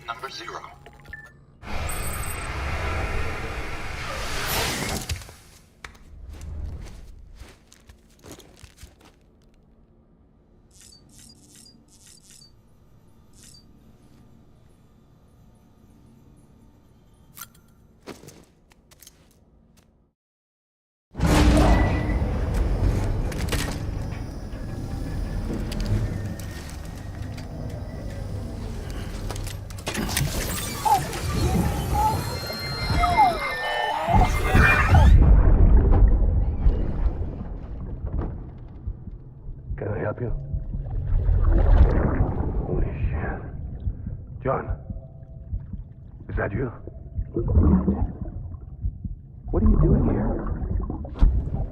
number 0. Can I help you? Holy shit. John, is that you? What are you doing here?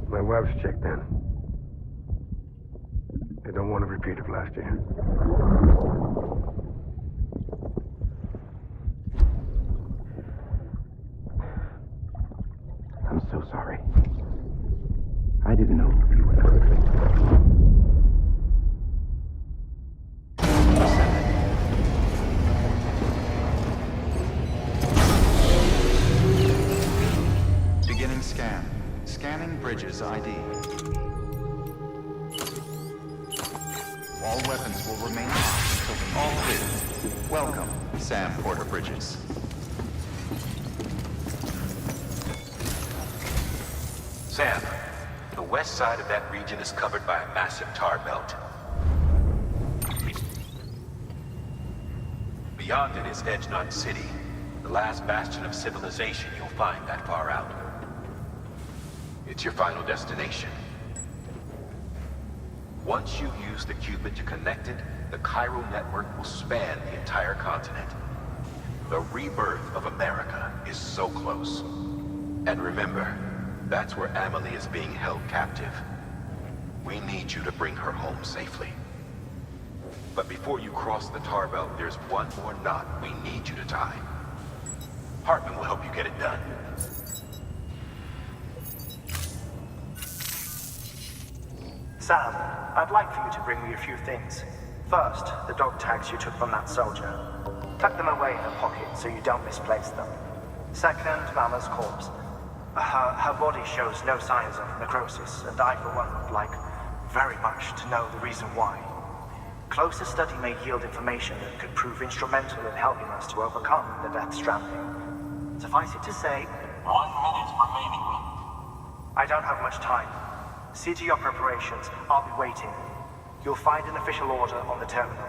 My wife's checked in. They don't want a repeat of last year. I'm so sorry. I didn't know you were there. Beginning scan. Scanning Bridges ID. All weapons will remain locked until the all clear. Welcome, Sam Porter Bridges. Sam, the west side of that region is covered by a massive tar belt. Beyond it is Edgenut City, the last bastion of civilization you'll find that far out. It's your final destination. Once you use the qubit to connect it, the chiral network will span the entire continent. The rebirth of America is so close. And remember, that's where Amelie is being held captive. We need you to bring her home safely. But before you cross the tar belt, there's one more knot we need you to tie. Hartman will help you get it done. Sam, I'd like for you to bring me a few things. First, the dog tags you took from that soldier. Tuck them away in a pocket so you don't misplace them. Second, Mama's corpse. Her body shows no signs of necrosis, and I, for one, would like very much to know the reason why. Closer study may yield information that could prove instrumental in helping us to overcome the death stranding. Suffice it to say, 1 minute remaining. I don't have much time. See to your preparations. I'll be waiting. You'll find an official order on the terminal.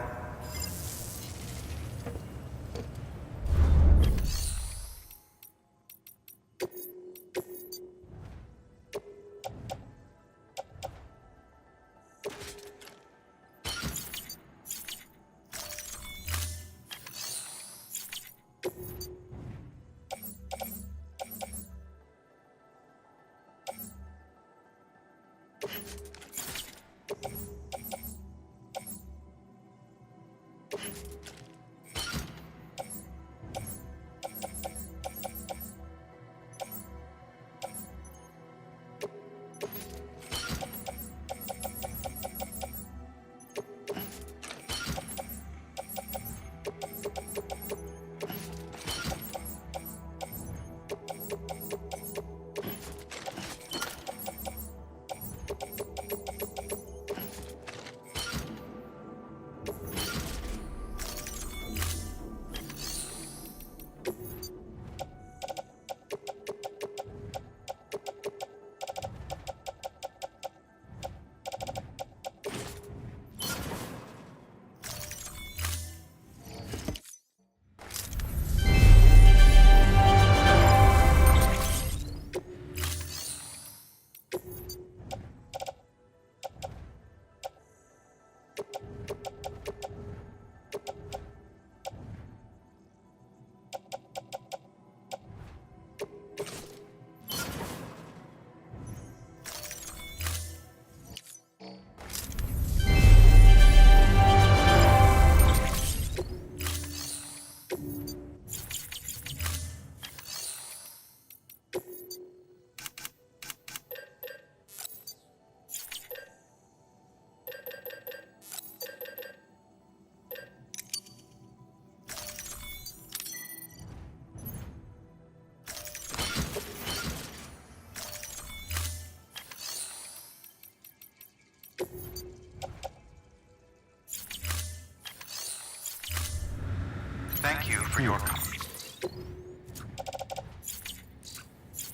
Thank you for your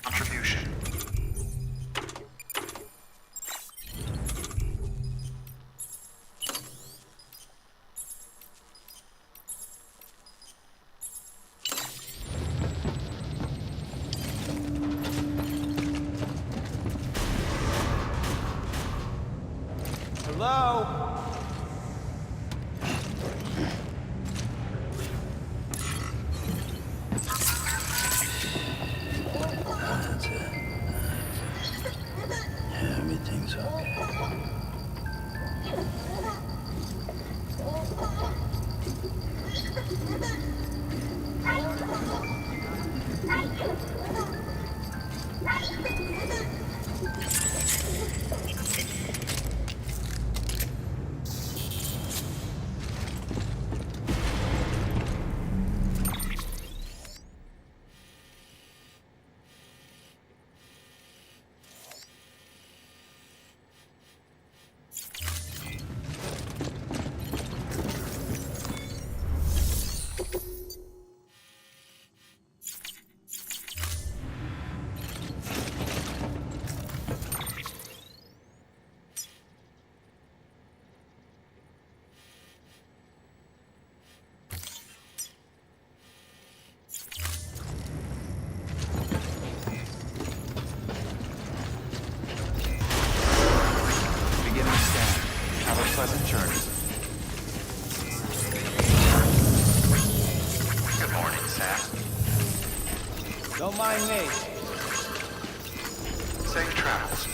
contribution. Hello? That's it. Yeah, everything's okay. Beginning scan. Have a pleasant journey. Good morning, Sam. Don't mind me. Safe travels.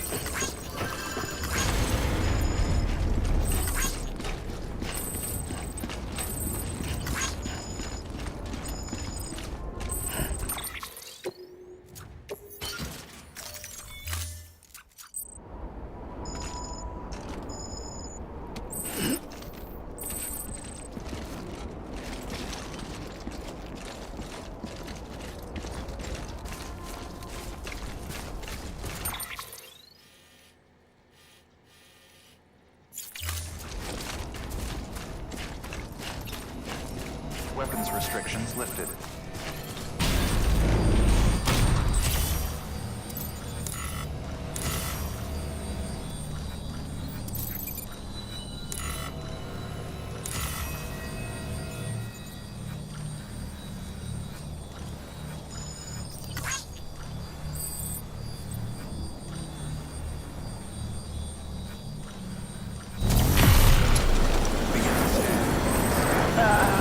Weapons restrictions lifted. Beginning scan. Restrictions lifted.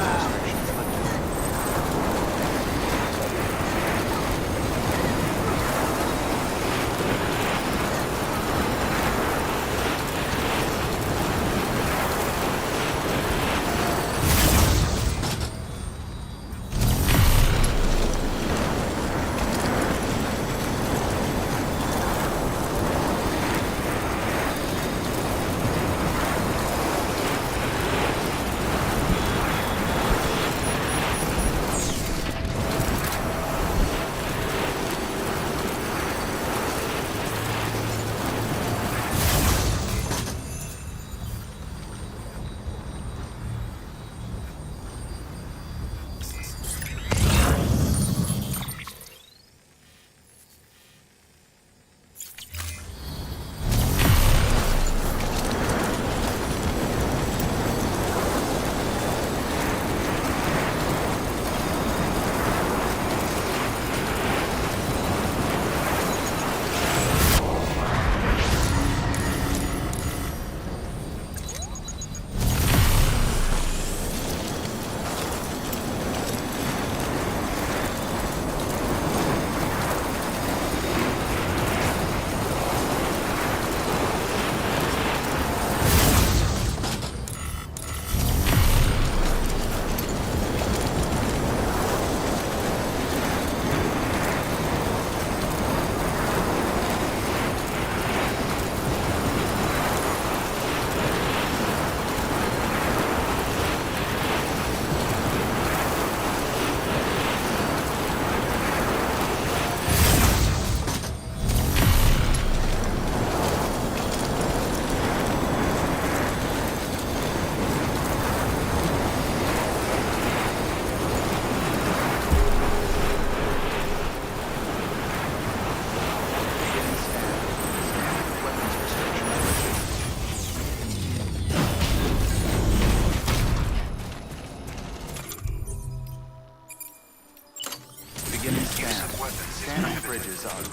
Beginning scan. Scanning bridges on.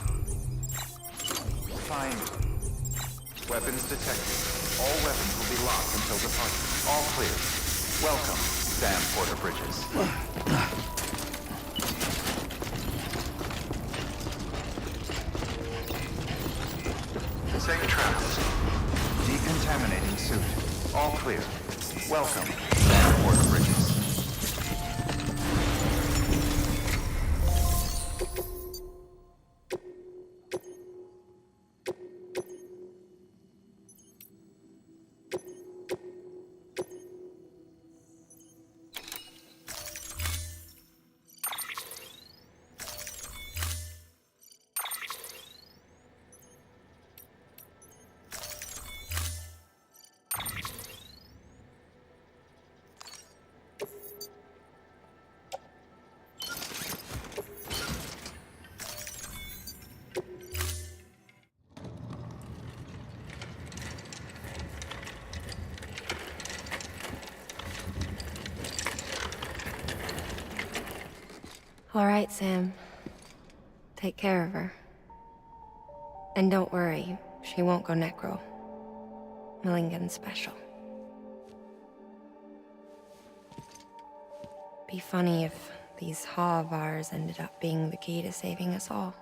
Find. Weapons detected. All weapons will be locked until departure. All clear. Welcome, Sam Porter Bridges. Safe travels. Decontaminating suit. All clear. Welcome, Sam Porter Bridges. All right, Sam. Take care of her. And don't worry, she won't go necro. Millingen's special. Be funny if these Ha of ours ended up being the key to saving us all.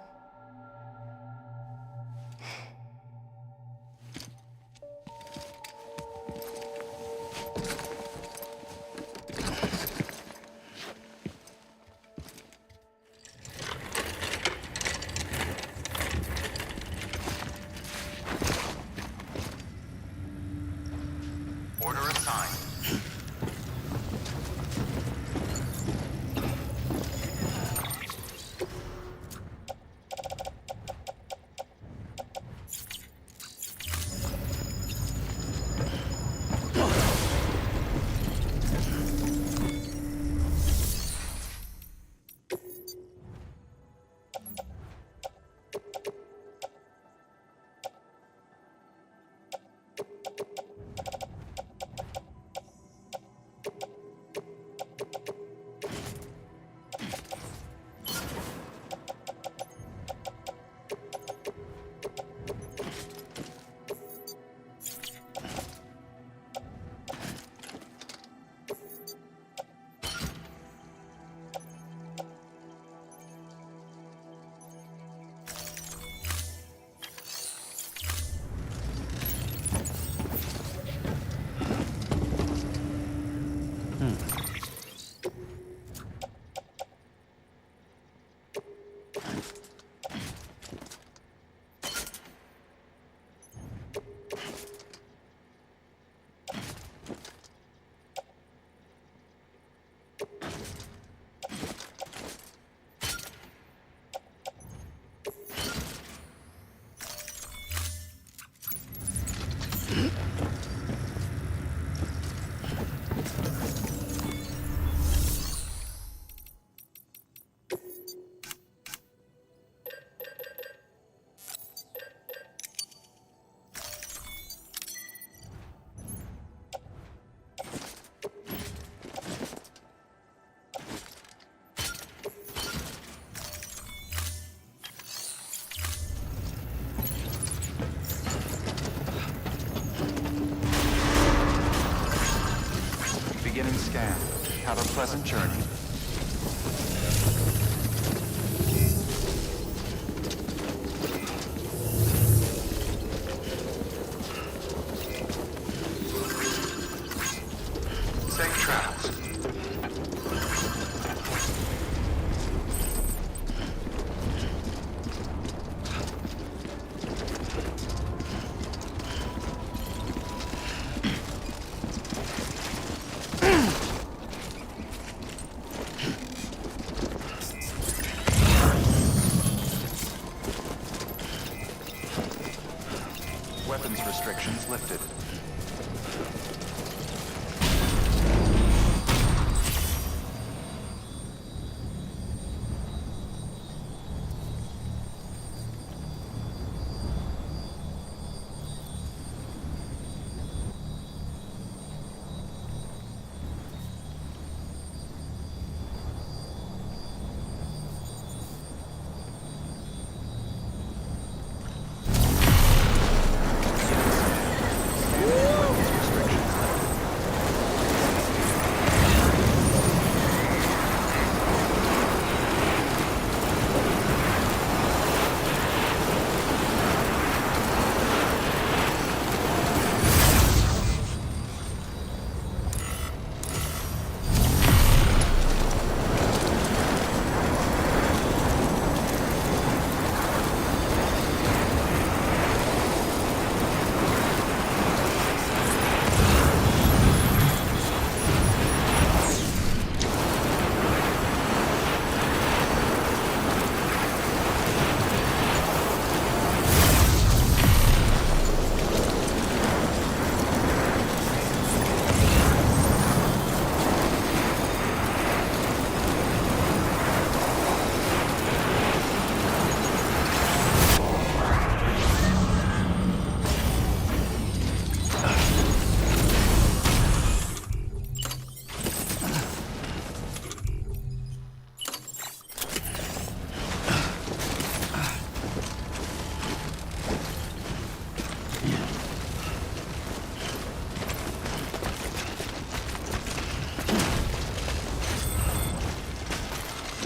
Order assigned. Beginning scan. Have a pleasant journey. Safe travels. Weapons restrictions lifted.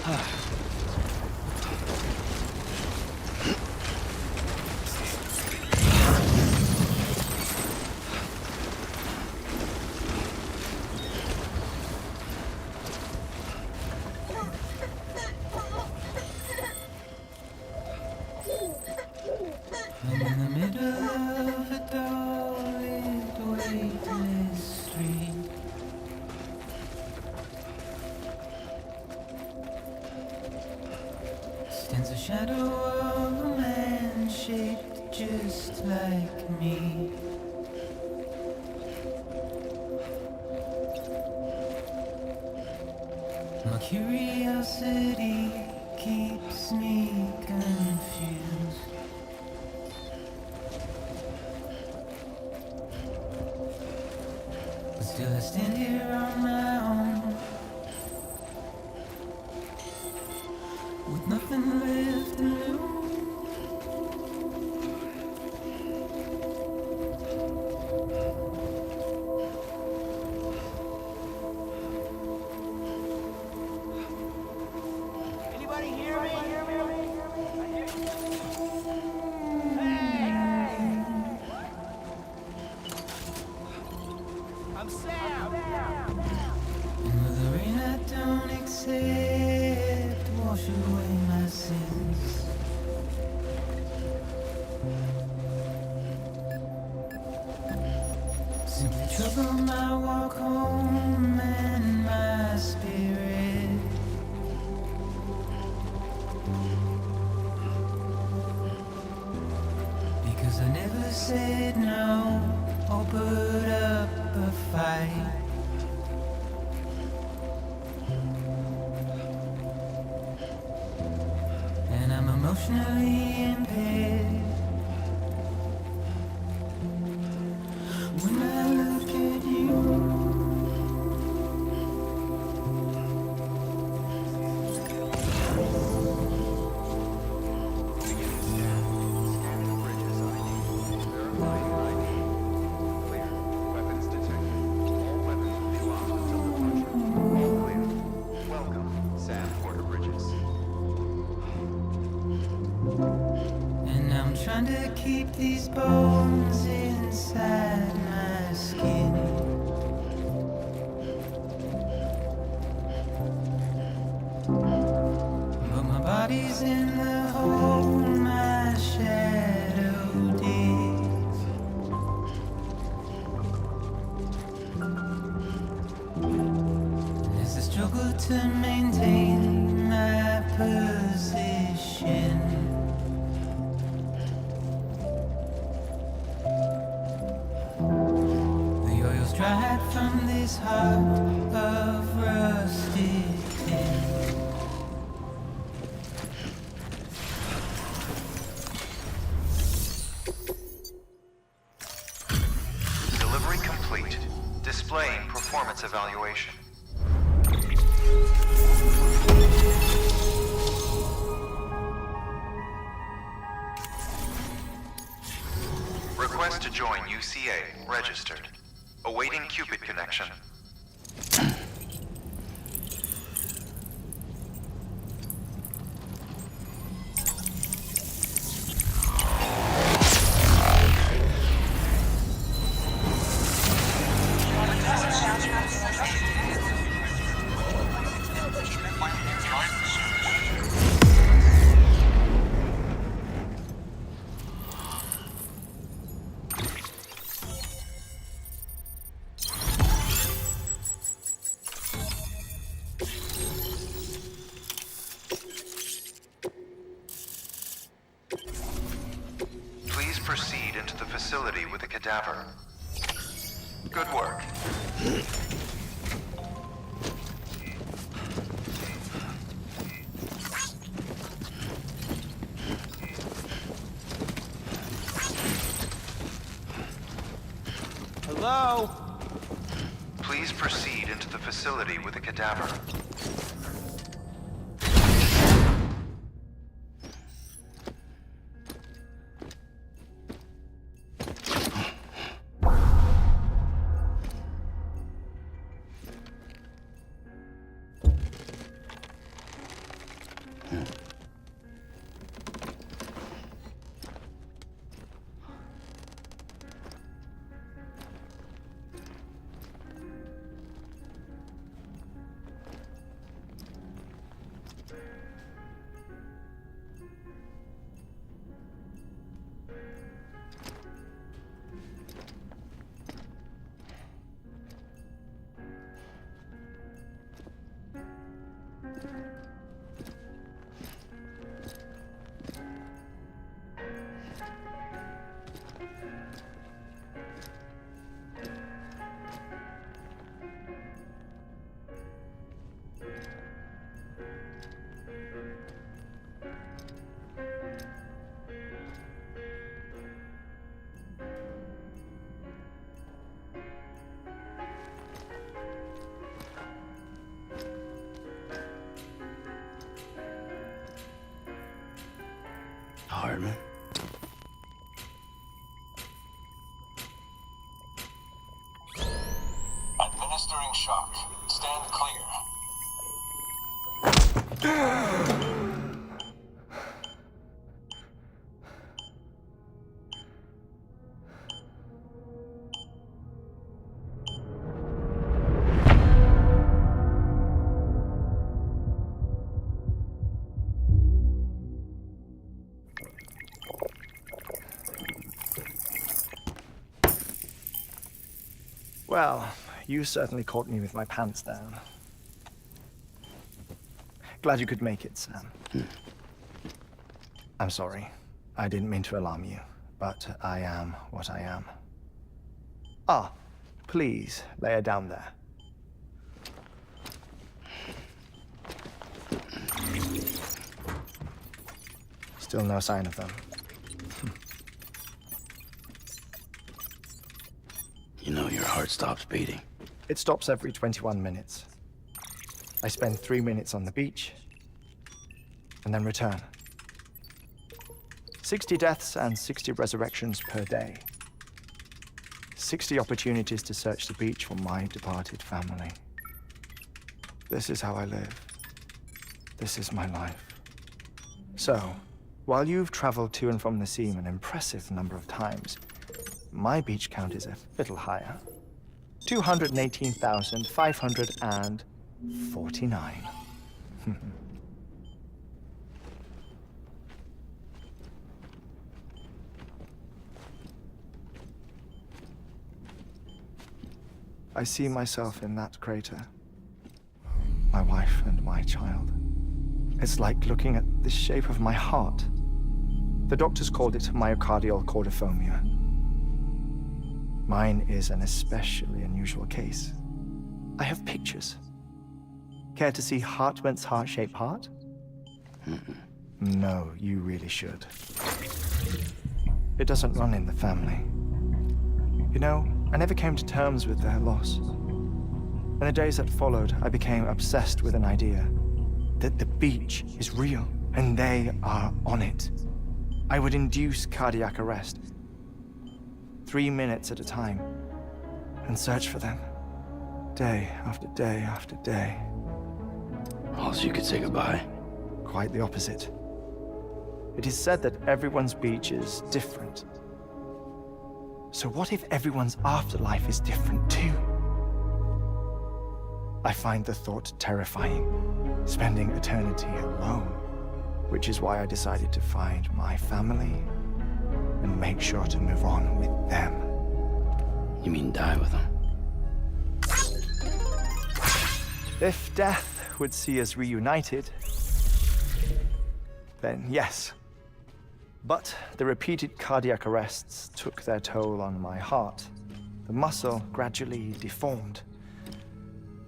I'm in the middle of a dull-lit, weightless street. Stands a shadow of a man shaped just like me. My curiosity keeps me confused. But still I stand here on my own, with nothing left to lose. Anybody hear me? I'm Sam. And with the rain I don't accept, wash away my sins. Simply trouble my walk home and my spirit. Because I never said no or put up a fight. And I'm emotionally impaired. When I look at you, Weapons detected. All weapons will be locked until departure. Clear. Welcome, Sam Porter Bridges. and I'm trying to keep these bones inside my skin. But my body's in the hole my shadow digs. As I struggle to maintain my position, the oil's dried from this heart of rusted tin. Delivery complete. Displaying performance evaluation. Request to join UCA. Registered. Awaiting Cupid connection. Please proceed into the facility with a cadaver. Good work. Hello? Please proceed into the facility with a cadaver. compartment. Administering shock. Stand clear. Well, you certainly caught me with my pants down. Glad you could make it, Sam. I'm sorry. I didn't mean to alarm you, but I am what I am. Ah, please, lay her down there. Still no sign of them. You know your heart stops beating. It stops every 21 minutes. I spend 3 minutes on the beach, and then return. 60 deaths and 60 resurrections per day. 60 opportunities to search the beach for my departed family. This is how I live. This is my life. So, while you've traveled to and from the sea an impressive number of times, my beach count is a little higher. 218,549. I see myself in that crater. My wife and my child. It's like looking at the shape of my heart. The doctors called it myocardial cordiformia. Mine is an especially unusual case. I have pictures. Care to see Hartmann's heart-shaped heart? No, you really should. It doesn't run in the family. You know, I never came to terms with their loss. In the days that followed, I became obsessed with an idea that the beach is real, and they are on it. I would induce cardiac arrest, 3 minutes at a time, and search for them, day after day after day. Also, you could say goodbye. Quite the opposite. It is said that everyone's beach is different. So what if everyone's afterlife is different too? I find the thought terrifying, spending eternity alone, which is why I decided to find my family and make sure to move on with them. You mean die with them? If death would see us reunited, then yes. But the repeated cardiac arrests took their toll on my heart. The muscle gradually deformed.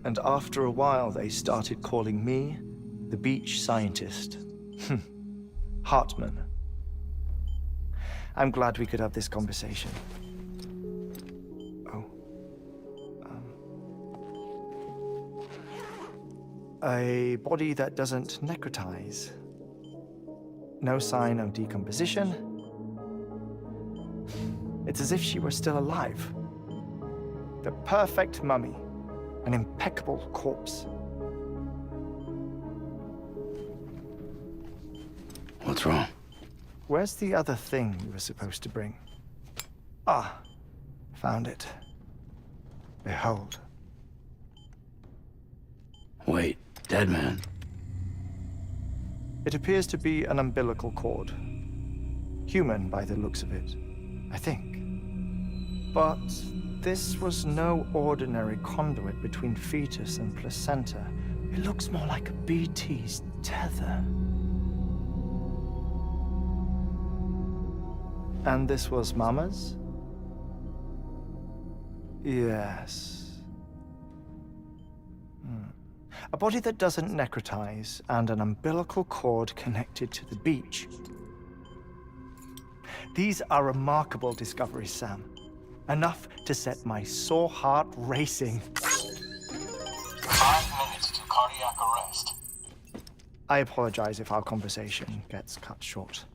And after a while, they started calling me the beach scientist. Hartmann. I'm glad we could have this conversation. Oh. A body that doesn't necrotize. No sign of decomposition. It's as if she were still alive. The perfect mummy. An impeccable corpse. What's wrong? Where's the other thing you were supposed to bring? Ah, found it. Behold. Wait, dead man? It appears to be an umbilical cord. Human by the looks of it, I think. But this was no ordinary conduit between fetus and placenta. It looks more like a BT's tether. And this was Mama's? Yes. A body that doesn't necrotize and an umbilical cord connected to the beach. These are remarkable discoveries, Sam. Enough to set my sore heart racing. 5 minutes to cardiac arrest. I apologize if our conversation gets cut short.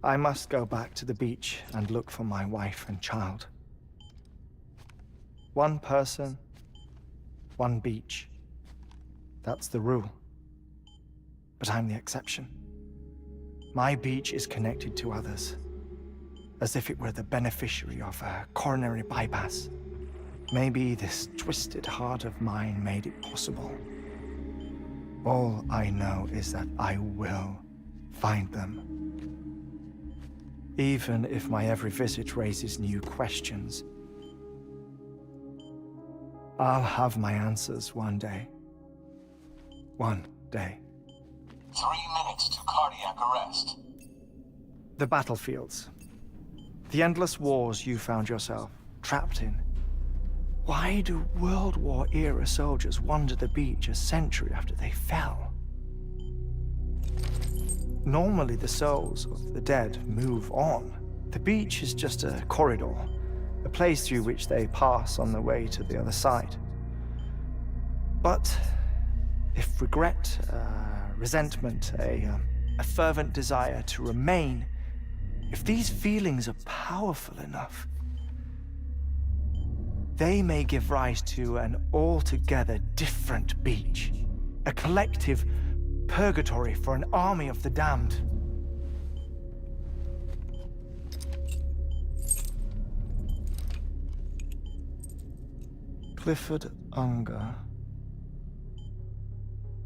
I must go back to the beach and look for my wife and child. One person, one beach. That's the rule. But I'm the exception. My beach is connected to others, as if it were the beneficiary of a coronary bypass. Maybe this twisted heart of mine made it possible. All I know is that I will find them. Even if my every visit raises new questions, I'll have my answers one day. One day. 3 minutes to cardiac arrest. The battlefields. The endless wars you found yourself trapped in. Why do World War-era soldiers wander the beach a century after they fell? Normally the souls of the dead move on. The beach is just a corridor, a place through which they pass on the way to the other side. But if regret, resentment, a fervent desire to remain, if these feelings are powerful enough, they may give rise to an altogether different beach, a collective purgatory for an army of the damned. Clifford Unger.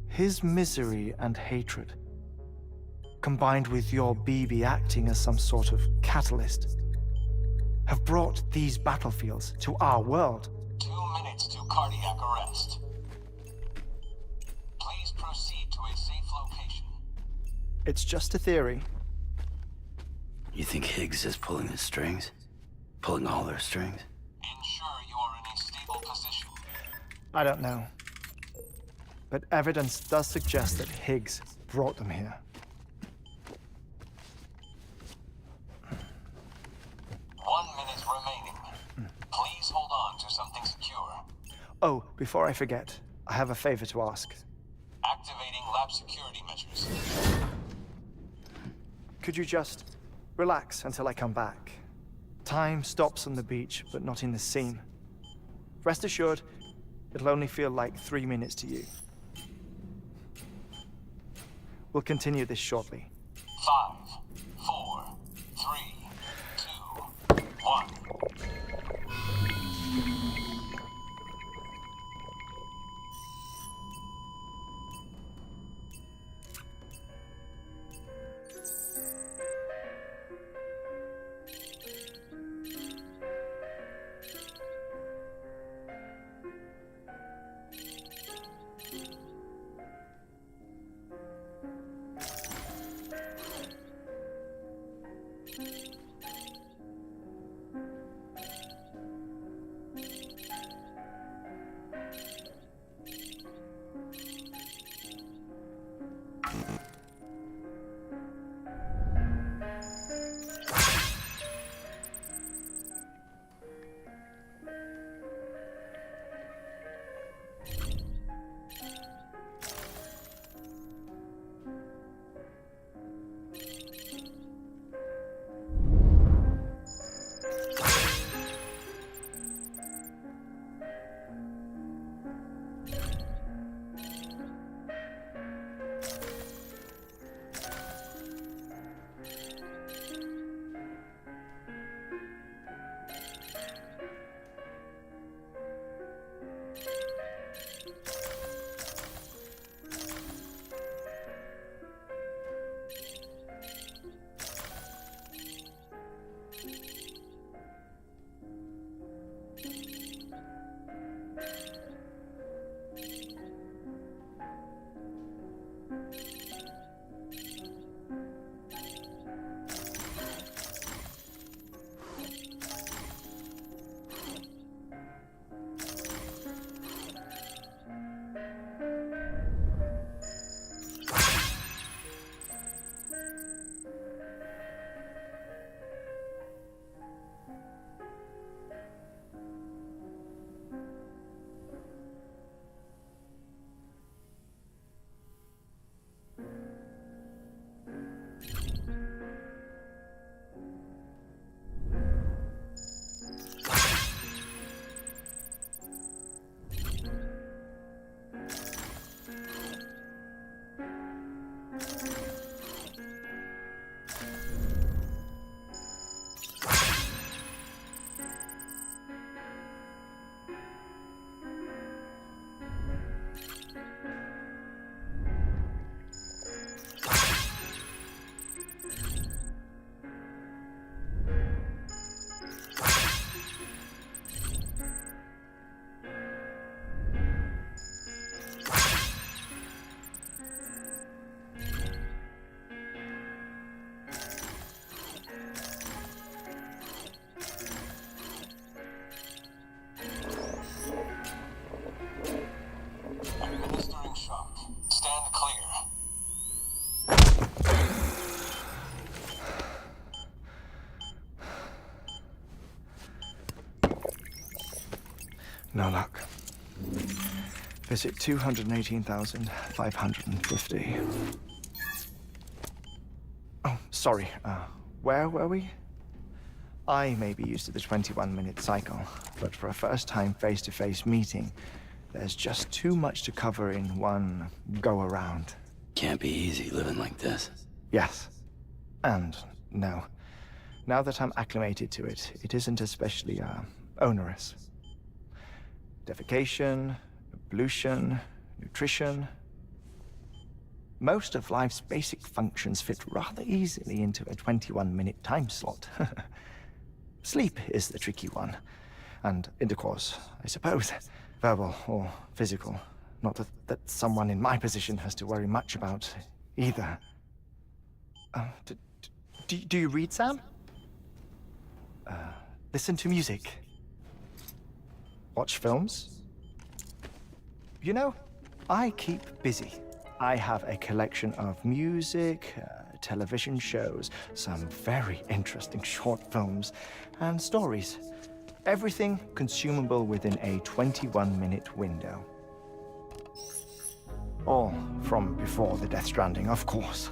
His misery and hatred, combined with your BB acting as some sort of catalyst, have brought these battlefields to our world. 2 minutes to cardiac arrest. Please proceed to a safe location. It's just a theory. You think Higgs is pulling the strings? Pulling all their strings? Ensure you are in a stable position. I don't know. But evidence does suggest that Higgs brought them here. 1 minute remaining. Please hold on to something secure. Oh, before I forget, I have a favor to ask. Activating lab security measures. Could you just relax until I come back? Time stops on the beach, but not in the scene. Rest assured, it'll only feel like 3 minutes to you. We'll continue this shortly. 5, 4, 3, 2, 1. No luck. Visit 218,550. Oh, sorry. Where were we? I may be used to the 21-minute cycle, but for a first-time face-to-face meeting, there's just too much to cover in one go-around. Can't be easy living like this. Yes. And no. Now that I'm acclimated to it, it isn't especially, onerous. Defecation, pollution, nutrition. Most of life's basic functions fit rather easily into a 21-minute time slot. Sleep is the tricky one. And intercourse, I suppose. Verbal or physical. Not that someone in my position has to worry much about either. Do you read, Sam? Listen to music. Watch films? You know, I keep busy. I have a collection of music, television shows, some very interesting short films, and stories. Everything consumable within a 21-minute window. All from before the Death Stranding, of course.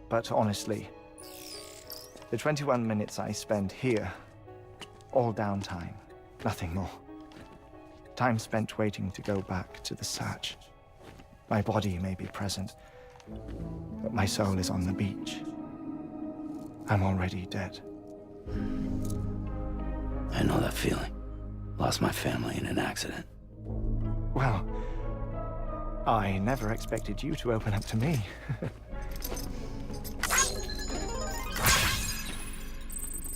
But honestly, the 21 minutes I spend here, all downtime, nothing more. Time spent waiting to go back to the search. My body may be present, but my soul is on the beach. I'm already dead. I know that feeling. Lost my family in an accident. Well, I never expected you to open up to me.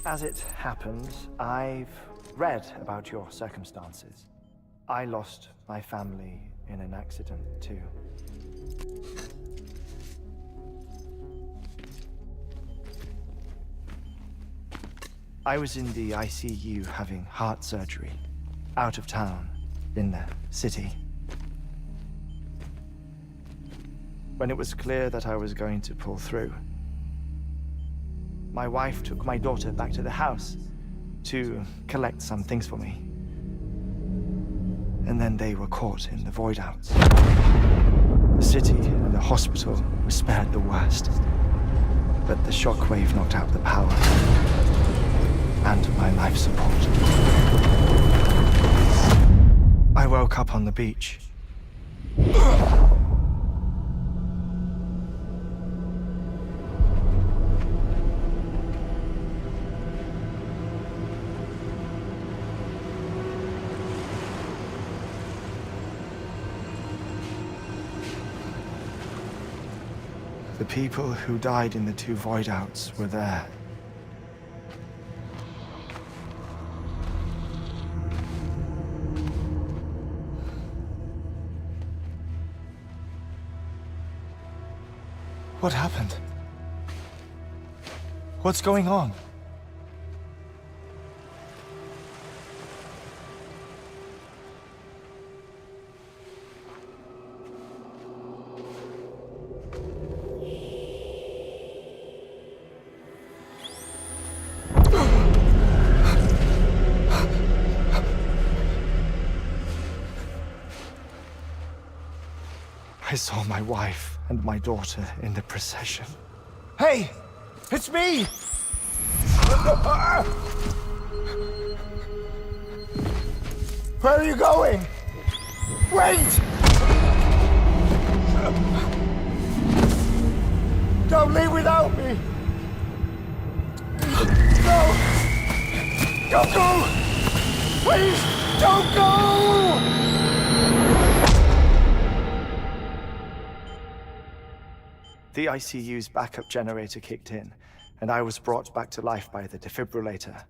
As it happens, I've read about your circumstances. I lost my family in an accident, too. I was in the ICU having heart surgery, out of town, in the city. When it was clear that I was going to pull through, my wife took my daughter back to the house to collect some things for me. And then they were caught in the void-outs. The city and the hospital were spared the worst, but the shockwave knocked out the power and my life support. I woke up on the beach. The people who died in the two void-outs were there. What happened? What's going on? I saw my wife and my daughter in the procession. Hey! It's me! Where are you going? Wait! Don't leave without me! No! Don't go! Please, don't go! The ICU's backup generator kicked in, and I was brought back to life by the defibrillator.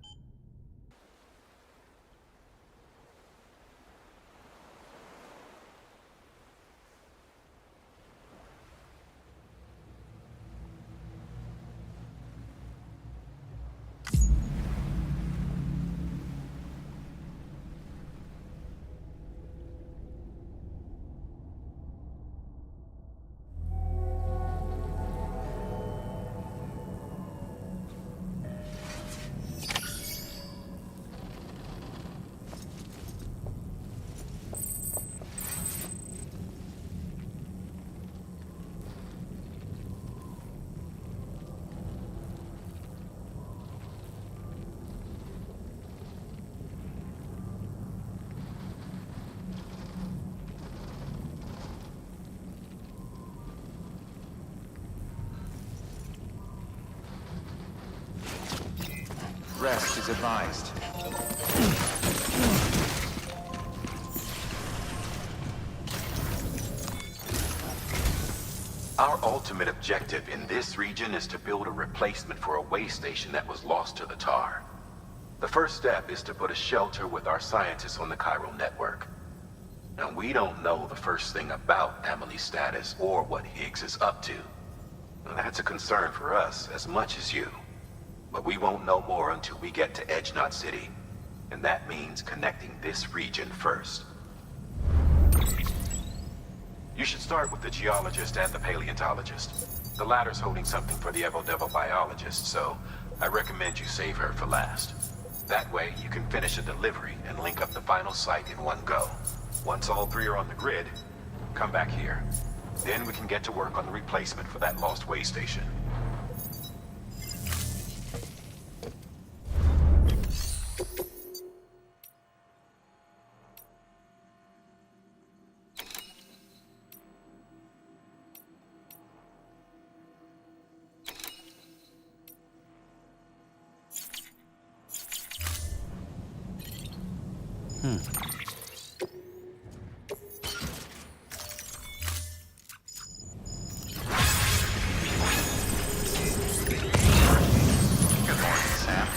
as advised. Our ultimate objective in this region is to build a replacement for a way station that was lost to the tar. The first step is to put a shelter with our scientists on the Cairo network. Now, we don't know the first thing about Emily's status or what Higgs is up to. Now, that's a concern for us as much as you. But we won't know more until we get to Edge Knot City. And that means connecting this region first. You should start with the geologist and the paleontologist. The latter's holding something for the Evo-Devo biologist, so I recommend you save her for last. That way, you can finish a delivery and link up the final site in one go. Once all three are on the grid, come back here. Then we can get to work on the replacement for that lost way station. Good morning, Sam.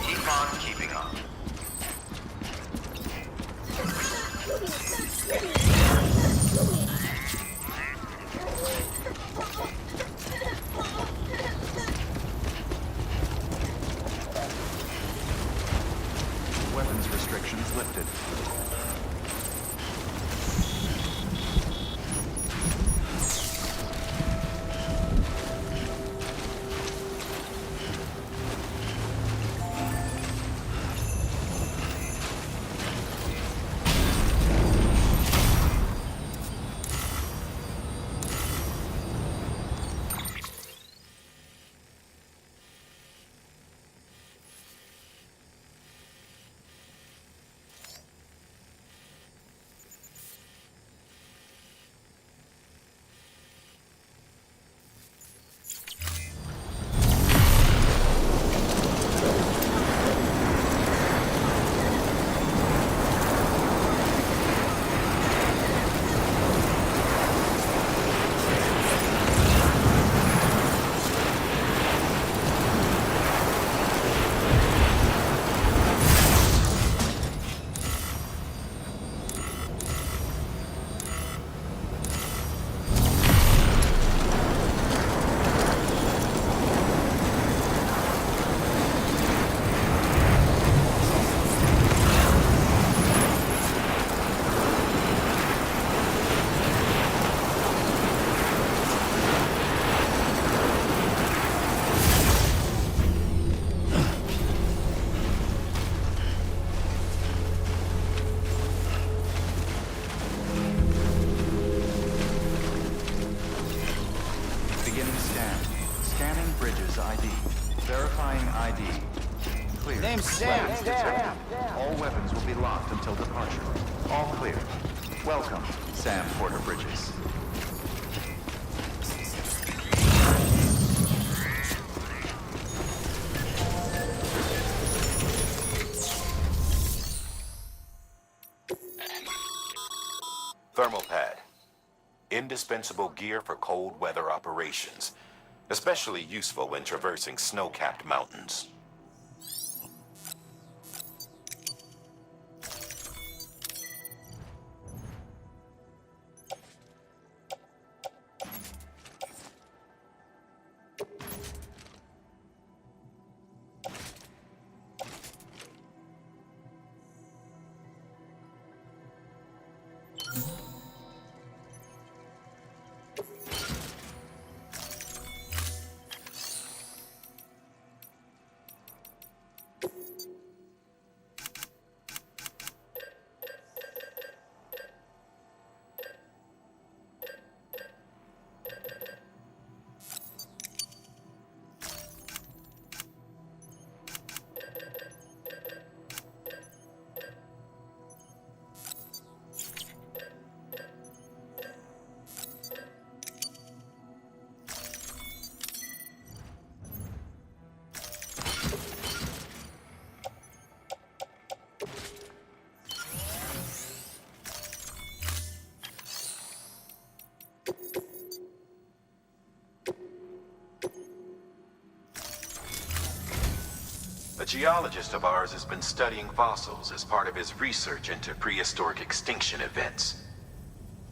Keep on keeping on. Weapons restrictions lifted. Beginning scan. Scanning Bridges ID. Verifying ID. Clear. Name's Sam. Weapons detected. All weapons will be locked until departure. All clear. Welcome, Sam Porter Bridges. Thermal pad. Indispensable gear for cold weather operations. Especially useful when traversing snow-capped mountains. geologist of ours has been studying fossils as part of his research into prehistoric extinction events.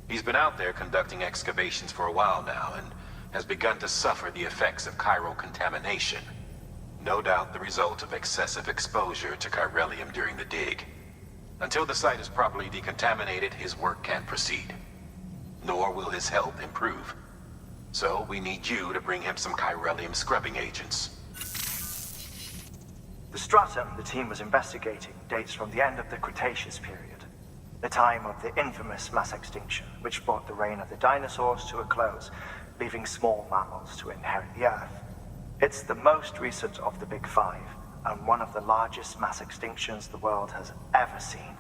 He's been out there conducting excavations for a while now and has begun to suffer the effects of chiral contamination. No doubt the result of excessive exposure to chiralium during the dig. Until the site is properly decontaminated, his work can't proceed. Nor will his health improve. So we need you to bring him some chiralium scrubbing agents. The stratum the team was investigating dates from the end of the Cretaceous period, the time of the infamous mass extinction, which brought the reign of the dinosaurs to a close, leaving small mammals to inherit the Earth. It's the most recent of the Big Five, and one of the largest mass extinctions the world has ever seen.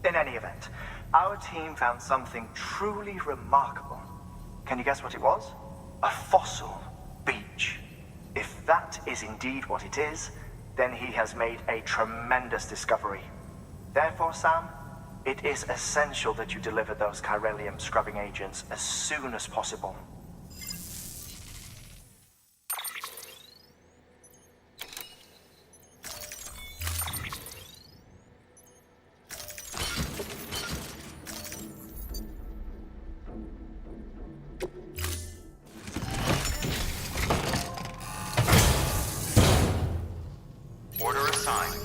In any event, our team found something truly remarkable. Can you guess what it was? A fossil beach. If that is indeed what it is, then he has made a tremendous discovery. Therefore, Sam, it is essential that you deliver those chiralium scrubbing agents as soon as possible. Order assigned.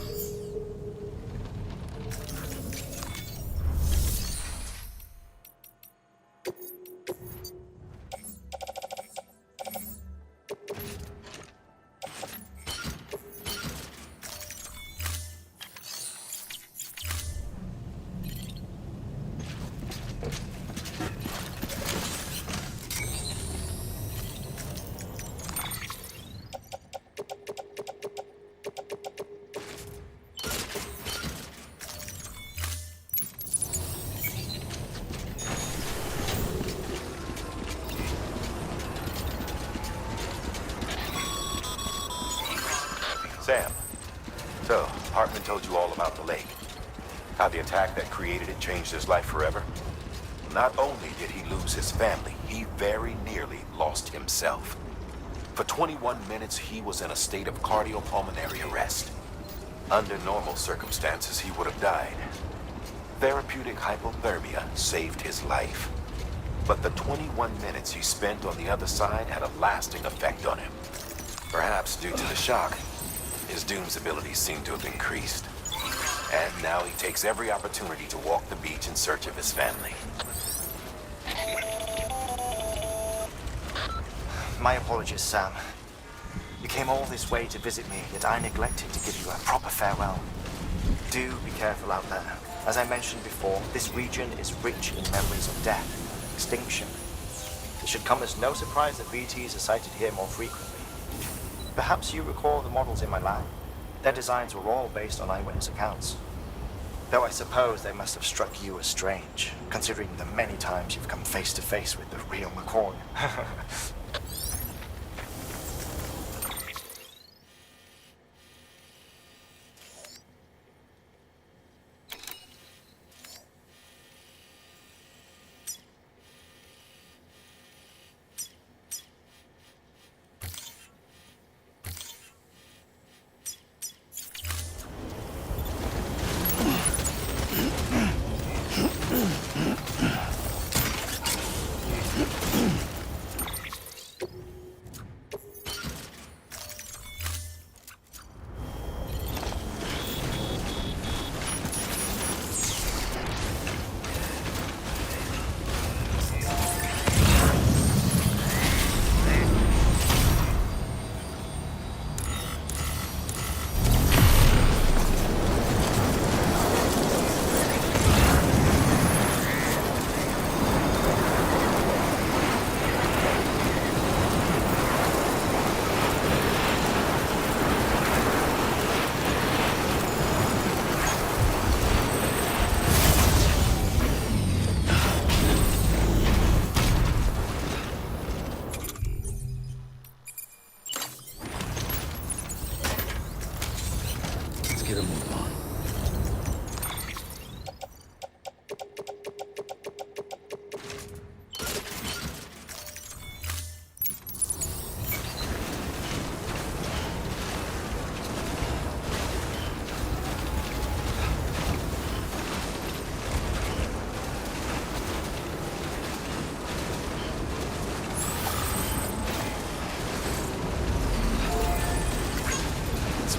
Sam, so Hartman told you all about the lake. How the attack that created it changed his life forever? Not only did he lose his family, he very nearly lost himself. For 21 minutes, he was in a state of cardiopulmonary arrest. Under normal circumstances, he would have died. Therapeutic hypothermia saved his life. But the 21 minutes he spent on the other side had a lasting effect on him. Perhaps due to the shock, his Doom's abilities seem to have increased. And now he takes every opportunity to walk the beach in search of his family. My apologies, Sam. You came all this way to visit me, yet I neglected to give you a proper farewell. Do be careful out there. As I mentioned before, this region is rich in memories of death, extinction. It should come as no surprise that BTs are sighted here more frequently. Perhaps you recall the models in my lab. Their designs were all based on eyewitness accounts. Though I suppose they must have struck you as strange, considering the many times you've come face to face with the real McCoy.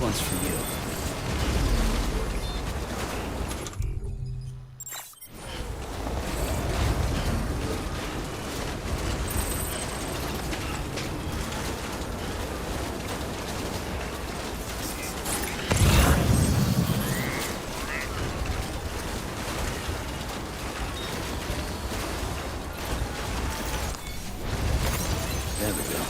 one's for you. There we go.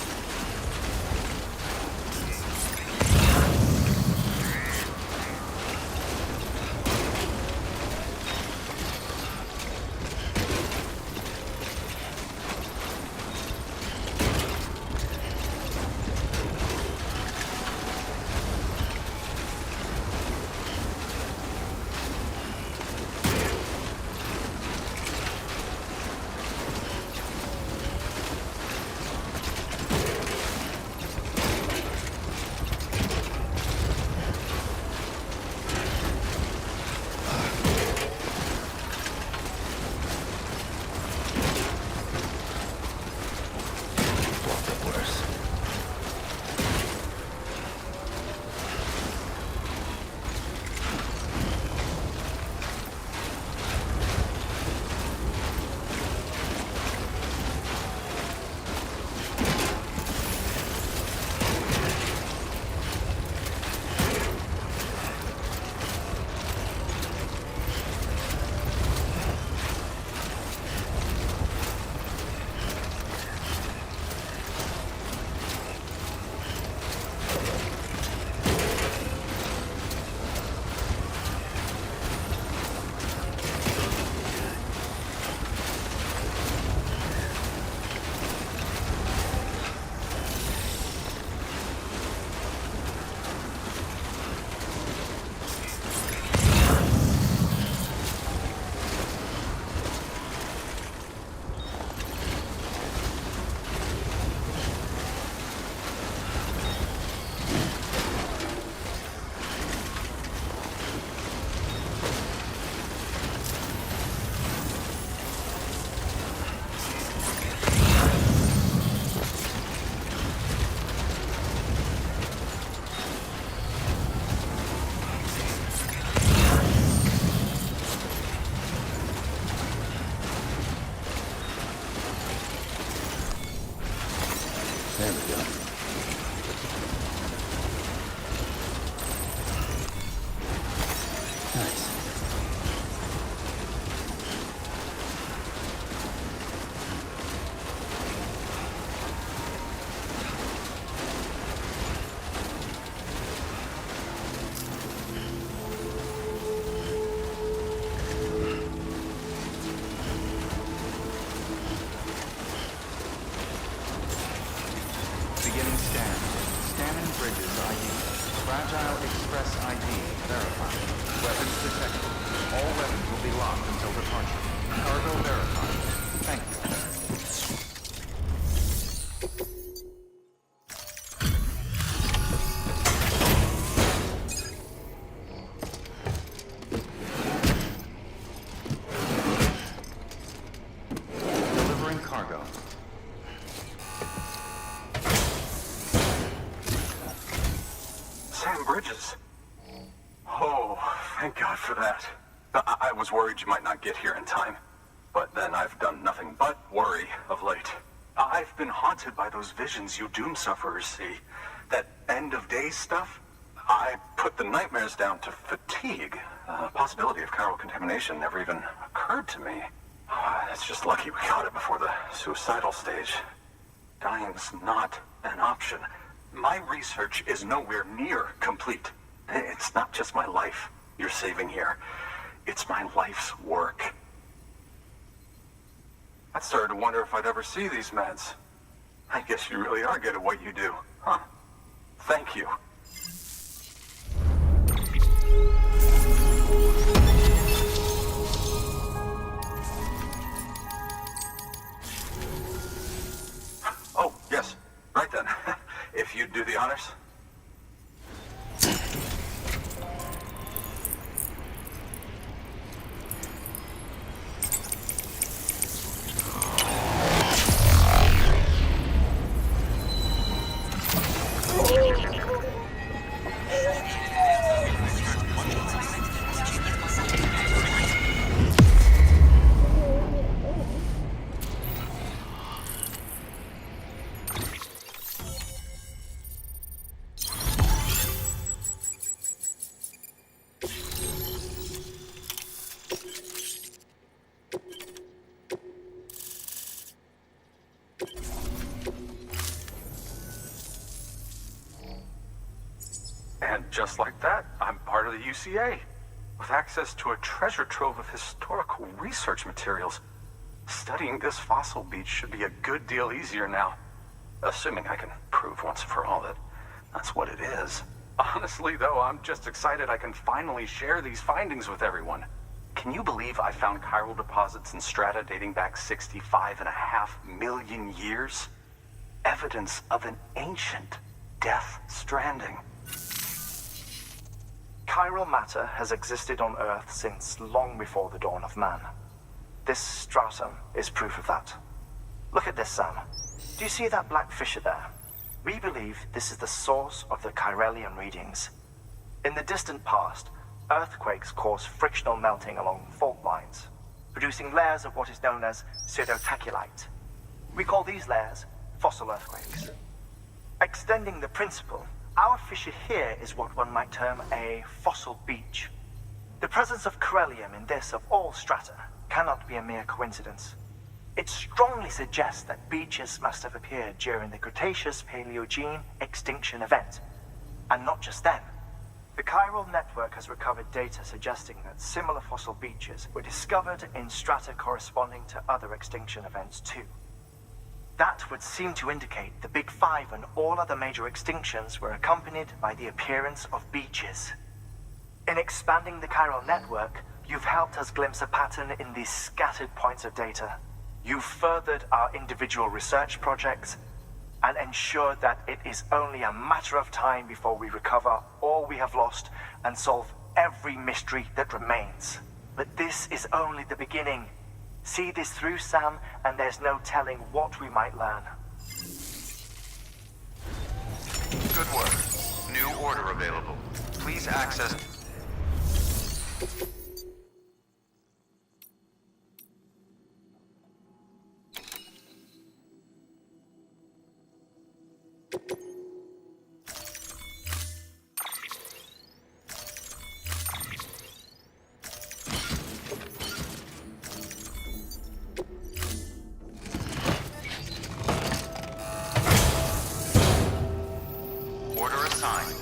There we go. Nice. Beginning scan. Scanning bridges ID. Fragile Express ID verified. Weapons detected. All weapons will be locked until departure. Cargo verified. Thank you. Delivering cargo. Sam Bridges. Oh, thank God for that. I was worried you might not get here in time. But then I've done nothing but worry of late. I've been haunted by those visions you doom sufferers see. That end of days stuff. I put the nightmares down to fatigue. The possibility of chiral contamination never even occurred to me. It's just lucky we got it before the suicidal stage. Dying's not an option. My research is nowhere near complete. It's not just my life you're saving here. It's my life's work. I started to wonder if I'd ever see these meds. I guess you really are good at what you do, huh? Thank you. Oh, yes. Right then. If you'd do the honors. just like that, I'm part of the UCA, with access to a treasure trove of historical research materials. Studying this fossil beach should be a good deal easier now. Assuming I can prove once and for all that that's what it is. Honestly, though, I'm just excited I can finally share these findings with everyone. Can you believe I found chiral deposits in strata dating back 65.5 million years? Evidence of an ancient death stranding. Chiral matter has existed on Earth since long before the dawn of man. This stratum is proof of that. Look at this, Sam. Do you see that black fissure there? We believe this is the source of the Chiralian readings. In the distant past, earthquakes cause frictional melting along fault lines, producing layers of what is known as pseudotaculite. We call these layers fossil earthquakes. Extending the principle, our fissure here is what one might term a fossil beach. The presence of chiralium in this of all strata cannot be a mere coincidence. It strongly suggests that beaches must have appeared during the Cretaceous-Paleogene extinction event. And not just then. The chiral network has recovered data suggesting that similar fossil beaches were discovered in strata corresponding to other extinction events too. That would seem to indicate the Big Five and all other major extinctions were accompanied by the appearance of beaches. In expanding the chiral network, you've helped us glimpse a pattern in these scattered points of data. You've furthered our individual research projects and ensured that it is only a matter of time before we recover all we have lost and solve every mystery that remains. But this is only the beginning. See this through, Sam, and there's no telling what we might learn. Good work. New order available. Please access... Order assigned.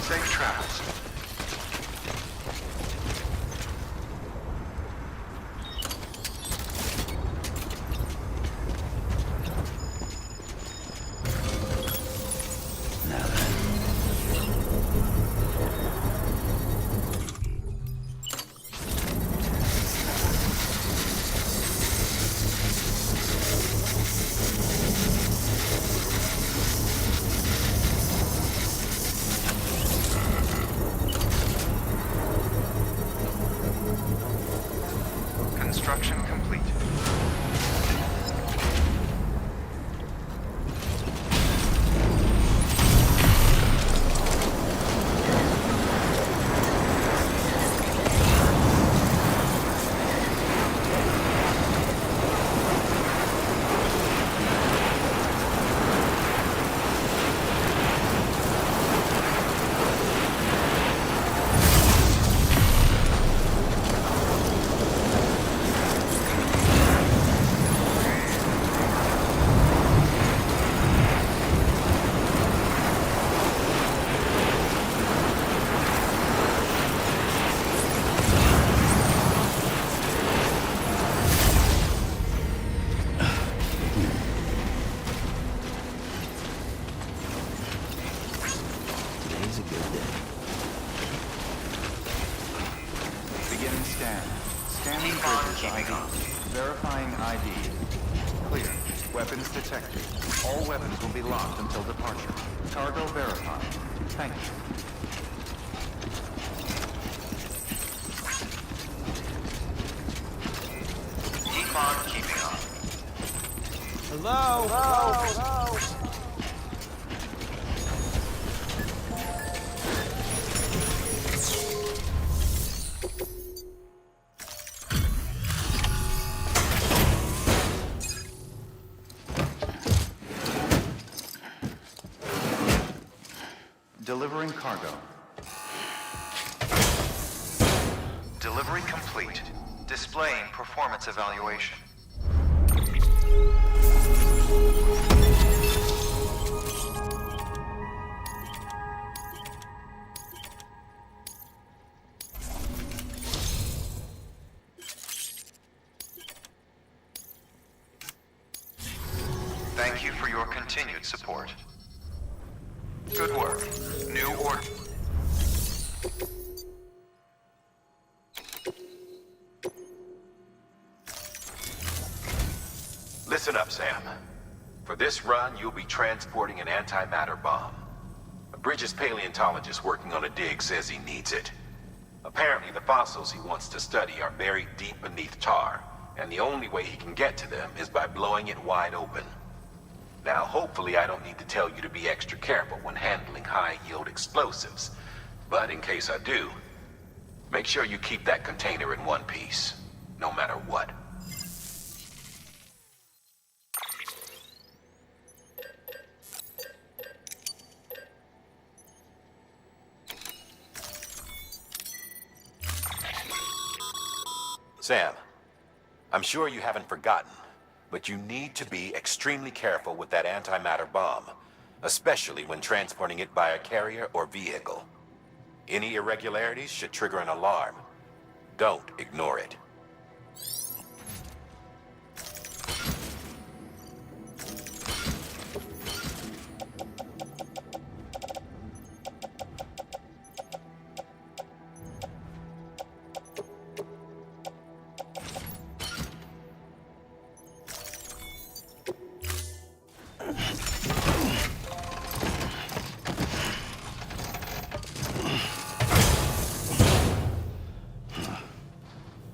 Safe travels. Construction complete. Today's a good day. Beginning scan. Scanning bridges ID. Verifying ID. Clear. Weapons detected. All weapons will be locked until departure. Cargo verified. Thank you. Keep on keeping on. Hello? Hello? Delivering cargo. Delivery complete. Displaying performance evaluation. Thank you for your continued support. Good work. New order. Listen up, Sam. For this run, you'll be transporting an antimatter bomb. A Bridges paleontologist working on a dig says he needs it. Apparently, the fossils he wants to study are buried deep beneath tar, and the only way he can get to them is by blowing it wide open. Now, hopefully I don't need to tell you to be extra careful when handling high-yield explosives. But in case I do, make sure you keep that container in one piece, no matter what. Sam, I'm sure you haven't forgotten, but you need to be extremely careful with that antimatter bomb, especially when transporting it by a carrier or vehicle. Any irregularities should trigger an alarm. Don't ignore it.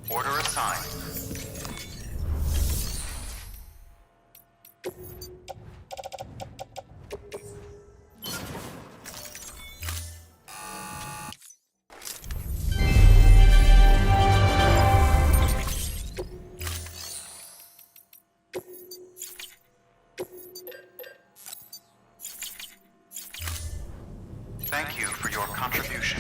Order assigned. Thank you for your contribution.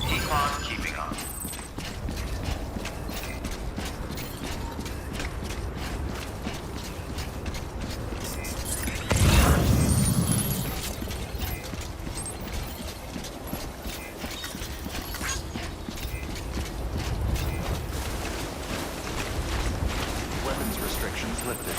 Keep on keeping on. Weapons restrictions lifted.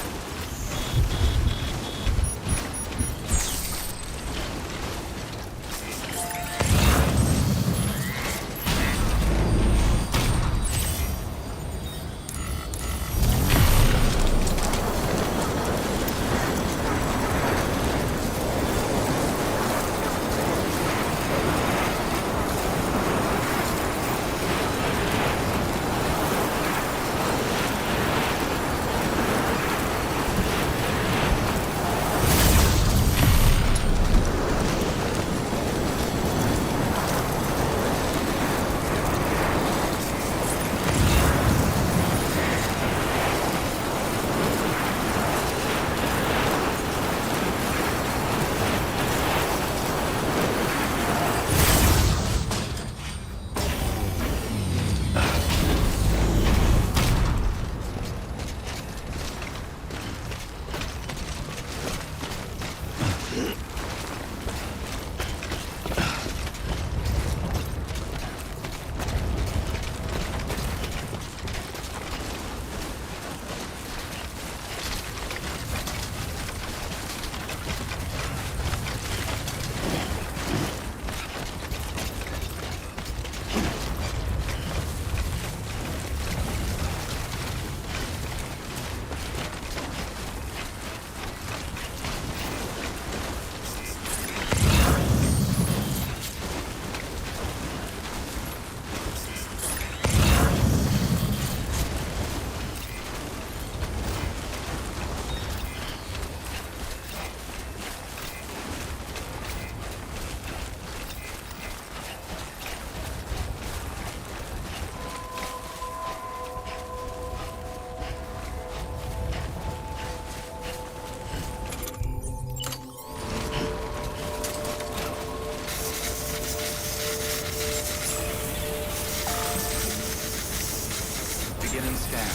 Beginning scan.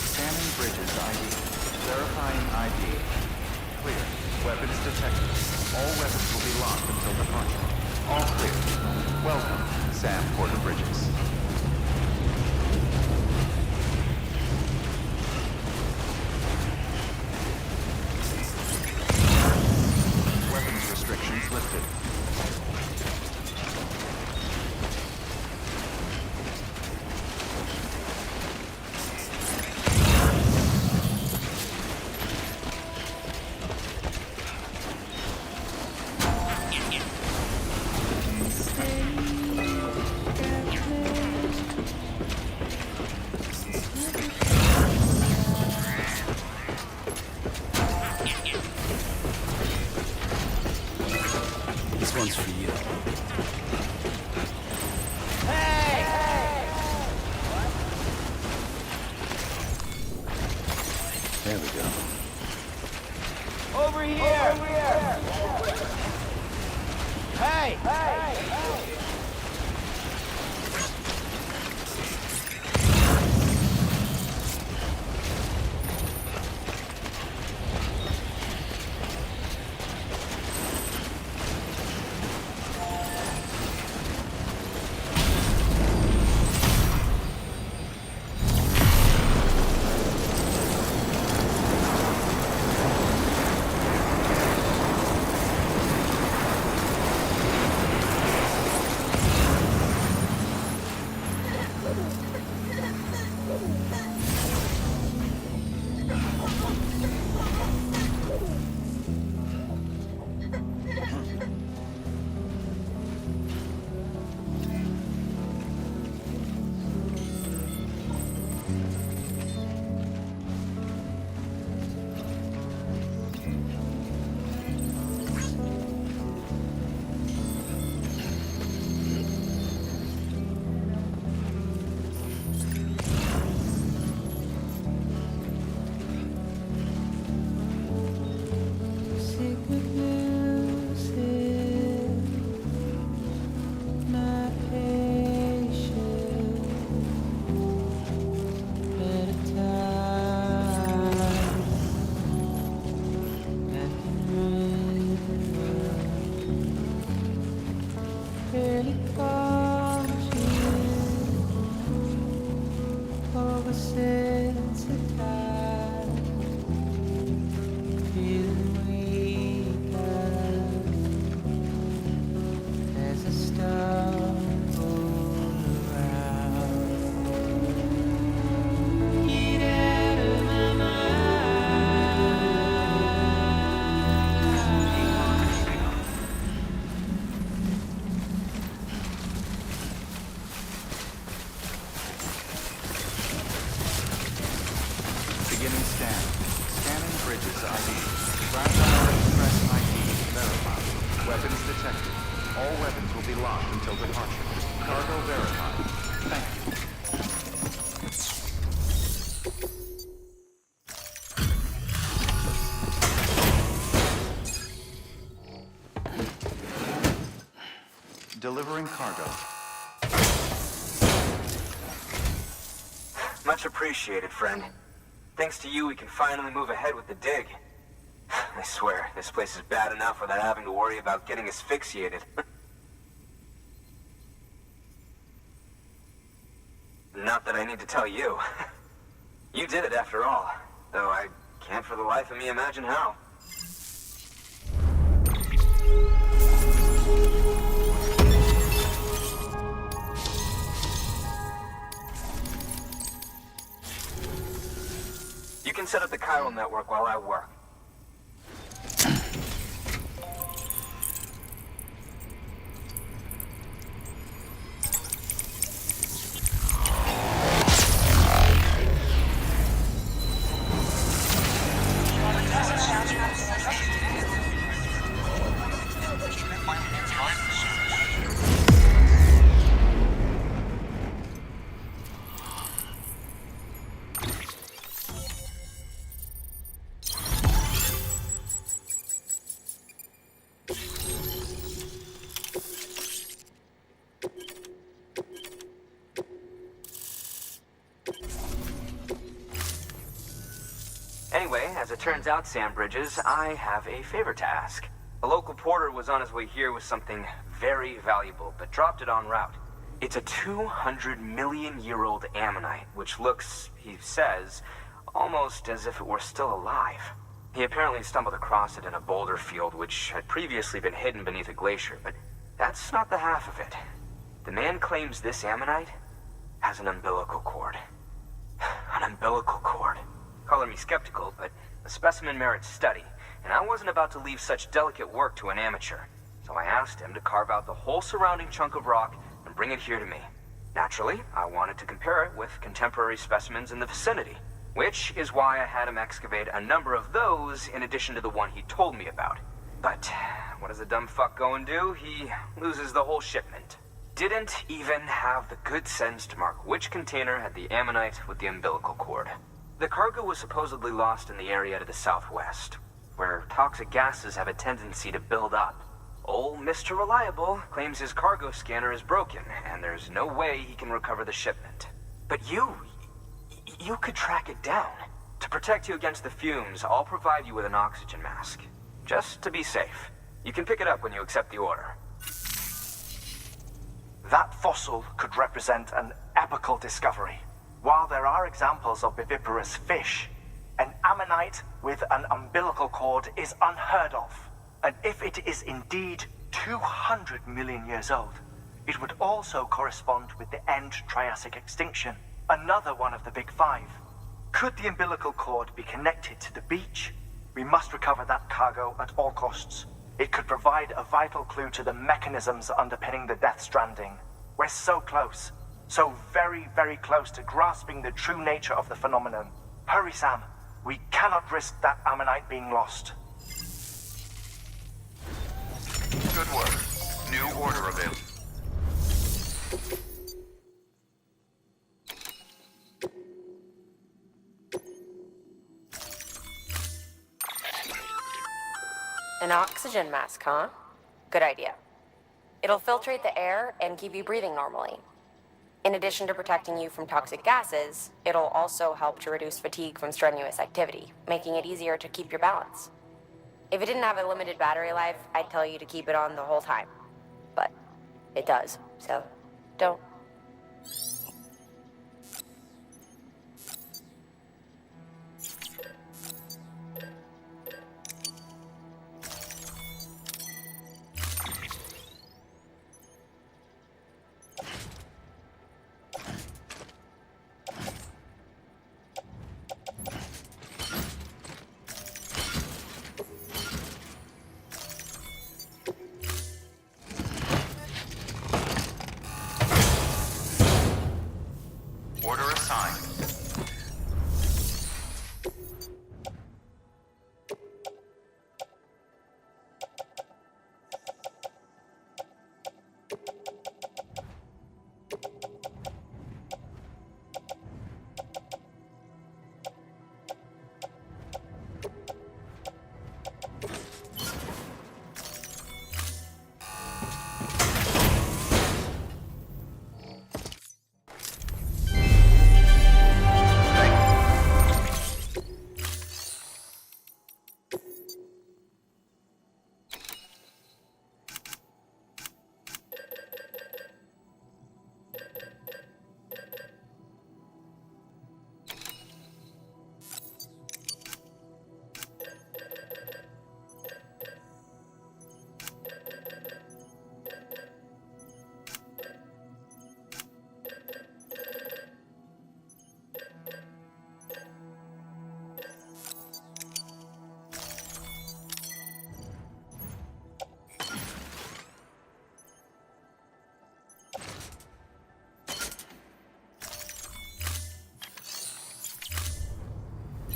Scanning bridges ID. Verifying ID. Clear. Weapons detected. All weapons will be locked until departure. All clear. Welcome, Sam Porter Bridges. Weapons restrictions lifted. This one's for you. There we go. Over here! Hey! sensitized, feeling weaker as I stumble around. Get out of my Beginning scan. Scanning bridges ID. Fragile Express ID verified. Weapons detected. All weapons will be locked until departure. Cargo verified. Thank you. Delivering cargo. Much appreciated, friend. Thanks to you, we can finally move ahead with the dig. I swear, this place is bad enough without having to worry about getting asphyxiated. Not that I need to tell you. You did it after all, though I can't for the life of me imagine how. You can set up the chiral network while I work. Anyway, as it turns out, Sam Bridges, I have a favor to ask. A local porter was on his way here with something very valuable, but dropped it en route. It's a 200-million-year-old ammonite, which looks, he says, almost as if it were still alive. He apparently stumbled across it in a boulder field which had previously been hidden beneath a glacier, but that's not the half of it. The man claims this ammonite has an umbilical cord. An umbilical cord. Color me skeptical, but the specimen merits study, and I wasn't about to leave such delicate work to an amateur. So I asked him to carve out the whole surrounding chunk of rock and bring it here to me. Naturally, I wanted to compare it with contemporary specimens in the vicinity, which is why I had him excavate a number of those in addition to the one he told me about. But what does the dumb fuck go and do? He loses the whole shipment. Didn't even have the good sense to mark which container had the ammonite with the umbilical cord. The cargo was supposedly lost in the area to the southwest, where toxic gases have a tendency to build up. Old Mr. Reliable claims his cargo scanner is broken, and there's no way he can recover the shipment. But you could track it down. To protect you against the fumes, I'll provide you with an oxygen mask. Just to be safe. You can pick it up when you accept the order. That fossil could represent an epochal discovery. While there are examples of viviparous fish, an ammonite with an umbilical cord is unheard of. And if it is indeed 200 million years old, it would also correspond with the end Triassic extinction, another one of the big five. Could the umbilical cord be connected to the beach? We must recover that cargo at all costs. It could provide a vital clue to the mechanisms underpinning the Death Stranding. We're so close. So very, very close to grasping the true nature of the phenomenon. Hurry, Sam. We cannot risk that ammonite being lost. Good work. New order available. An oxygen mask, huh? Good idea. It'll filtrate the air and keep you breathing normally. In addition to protecting you from toxic gases, it'll also help to reduce fatigue from strenuous activity, making it easier to keep your balance. If it didn't have a limited battery life, I'd tell you to keep it on the whole time. But it does, so don't.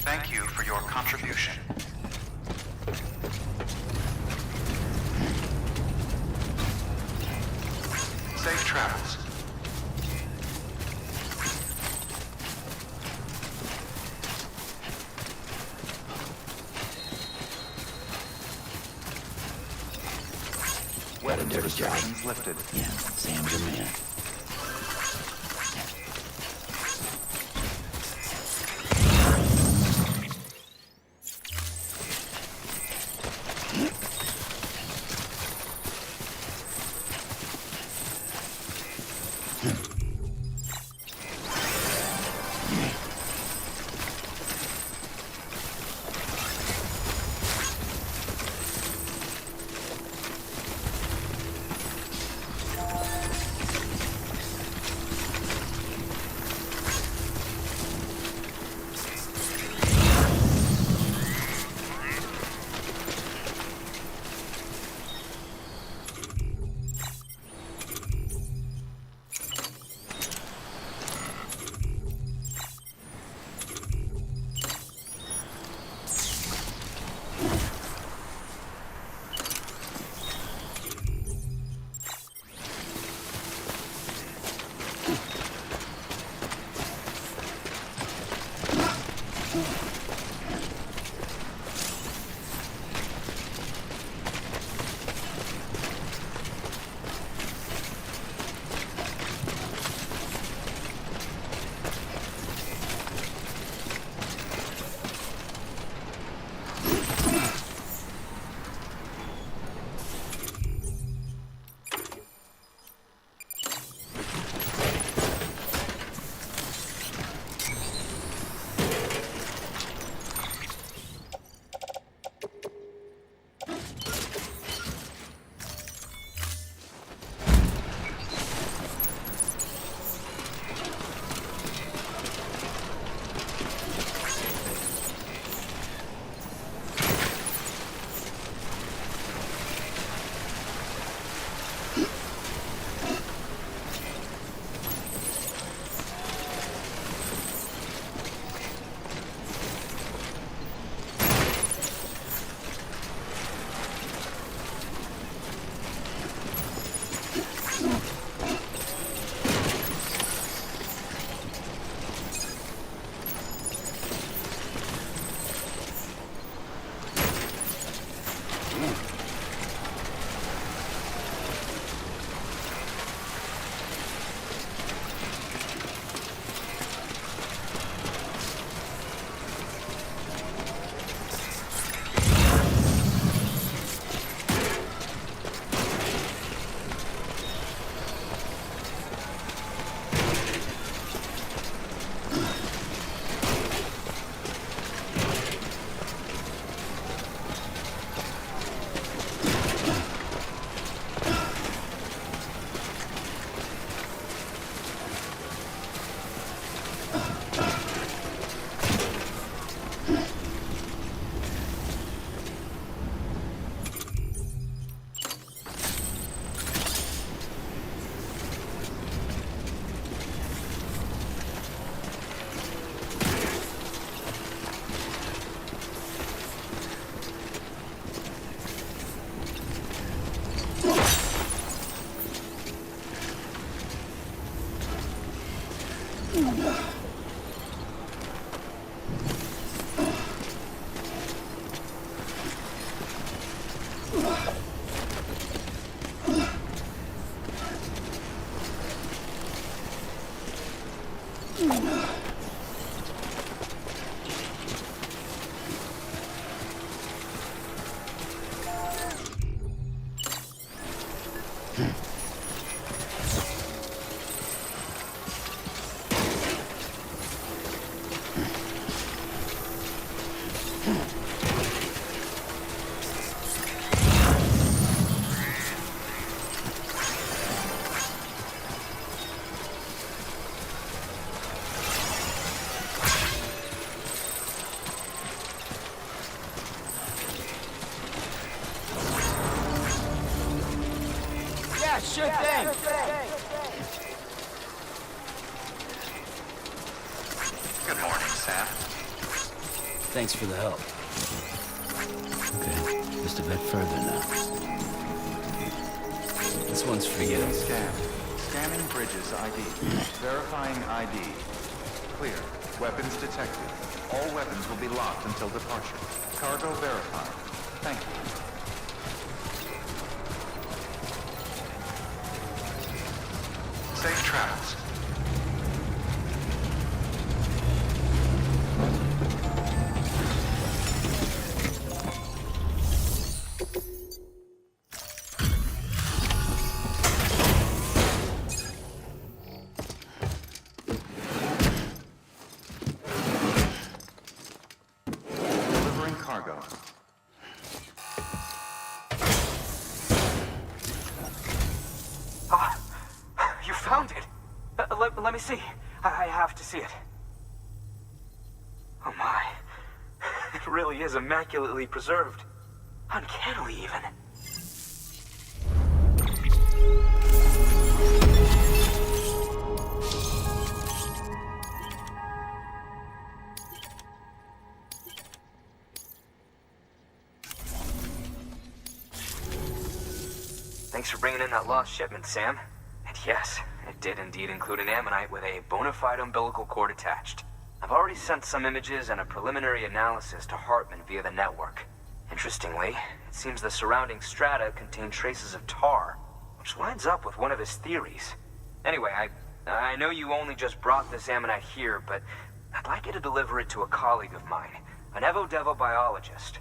Thank you for your contribution. Safe travels. What a dirty job. Restrictions lifted. Yeah, Sam's a man. Sure thing. Good morning, Sam. Thanks for the help. Okay, just a bit further now. This one's for you. Scan. Scanning Bridges ID. Verifying ID. Clear. Weapons detected. All weapons will be locked until departure. Cargo verified. Thank you. Safe travels. Delivering cargo. You found it! Let me see. I have to see it. Oh my. It really is immaculately preserved. Uncannily, even. Thanks for bringing in that lost shipment, Sam. And yes, it did indeed include an ammonite with a bona fide umbilical cord attached. I've already sent some images and a preliminary analysis to Hartman via the network. Interestingly, it seems the surrounding strata contain traces of tar, which lines up with one of his theories. Anyway, I know you only just brought this ammonite here, but I'd like you to deliver it to a colleague of mine, an Evo-Devo biologist.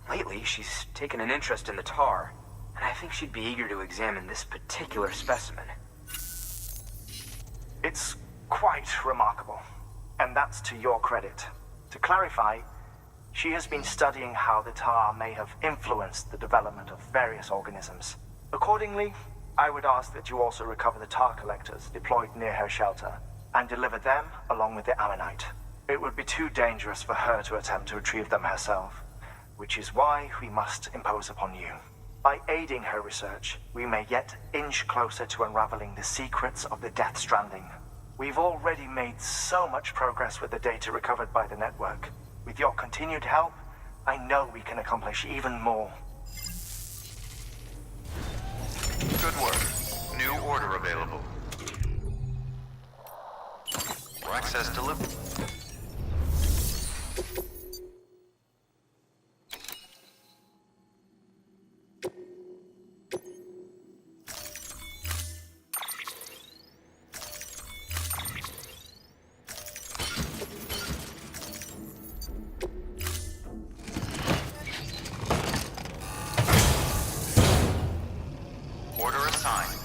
Lately, she's taken an interest in the tar, and I think she'd be eager to examine this particular specimen. It's quite remarkable, and that's to your credit. To clarify, she has been studying how the tar may have influenced the development of various organisms. Accordingly, I would ask that you also recover the tar collectors deployed near her shelter, and deliver them along with the ammonite. It would be too dangerous for her to attempt to retrieve them herself, which is why we must impose upon you. By aiding her research, we may yet inch closer to unraveling the secrets of the Death Stranding. We've already made so much progress with the data recovered by the network. With your continued help, I know we can accomplish even more. Good work. New order available. Access delivered. Order assigned.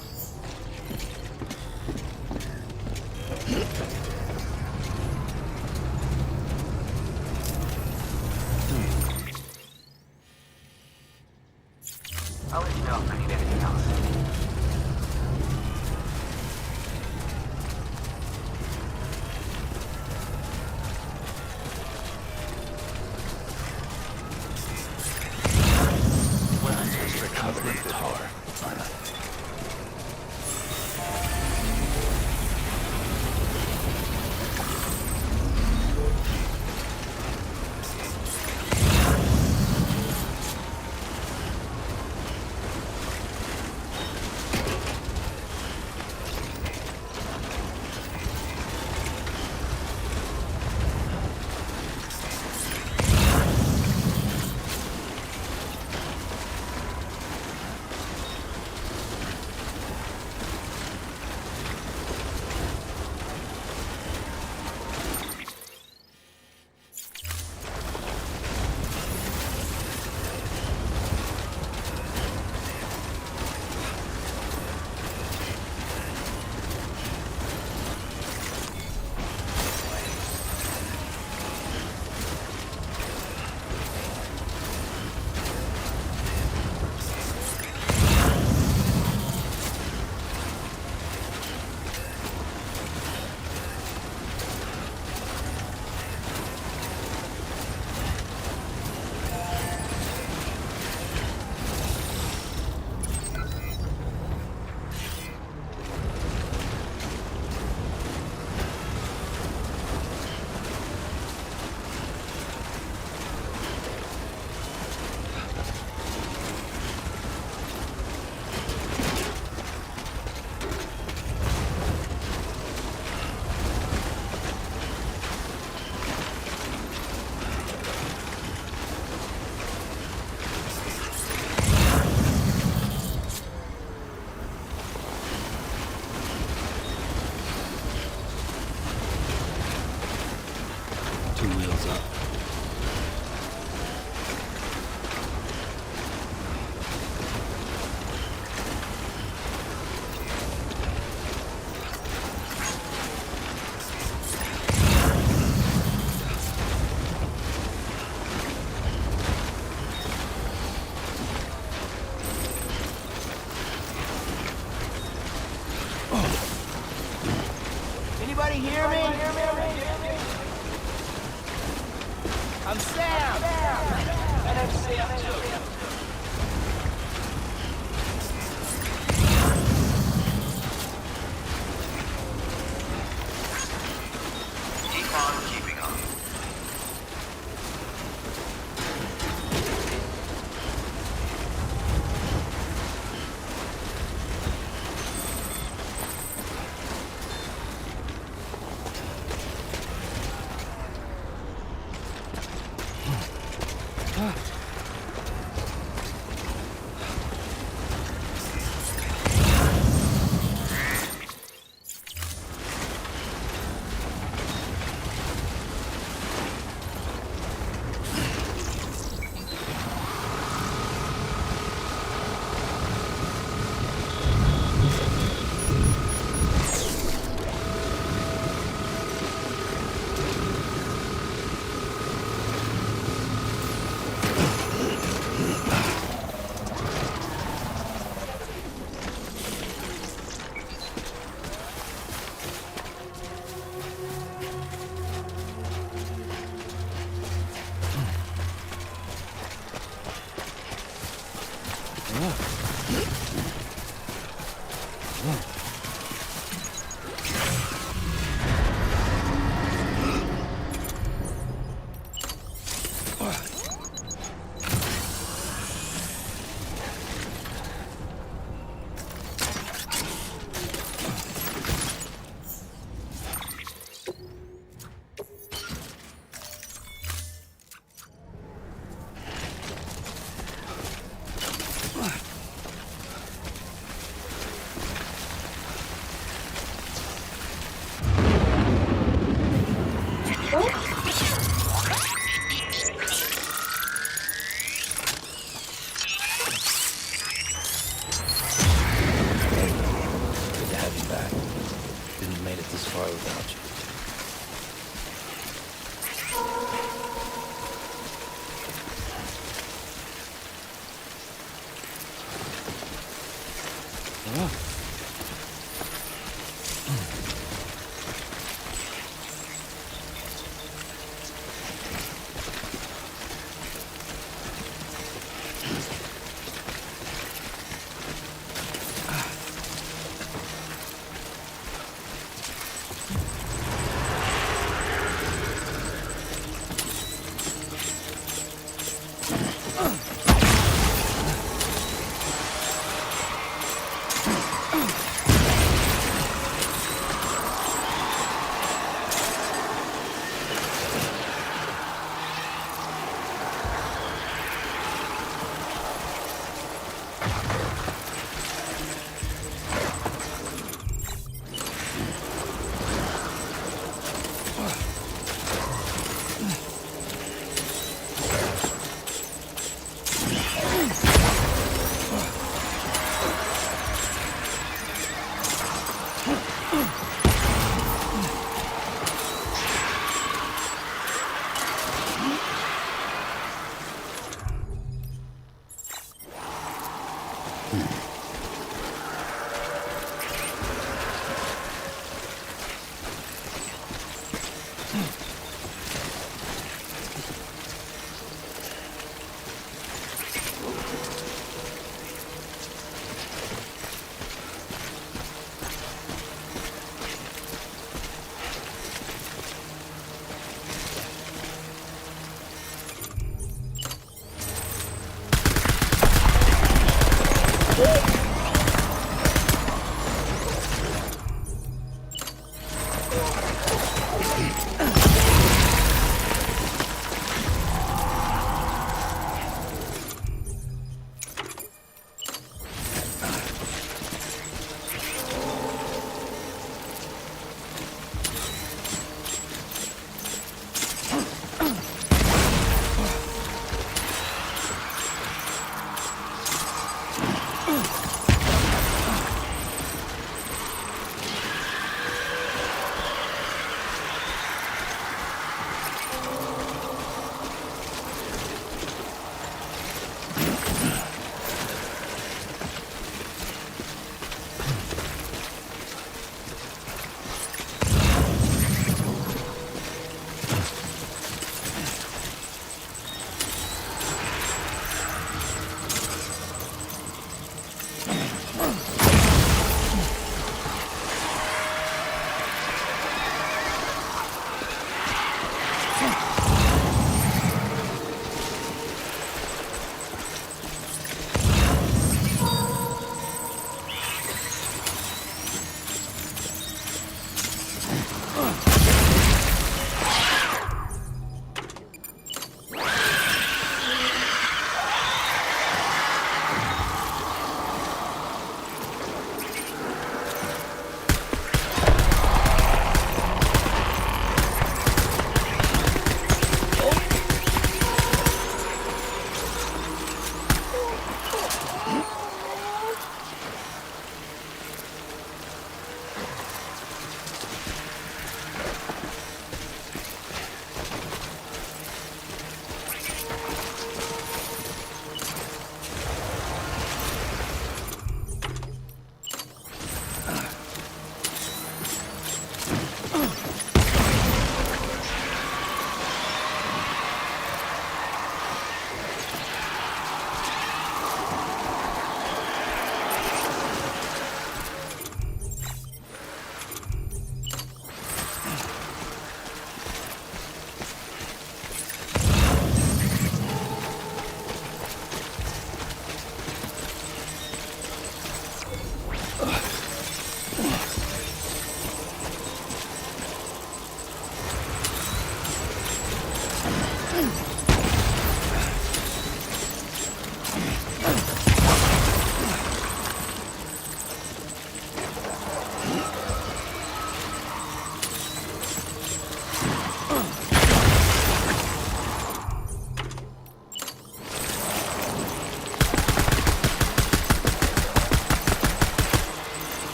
2 wheels up. Anybody hear me? I'm Sam. And I'm Sam too. Keep on keeping on.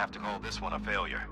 have to call this one a failure.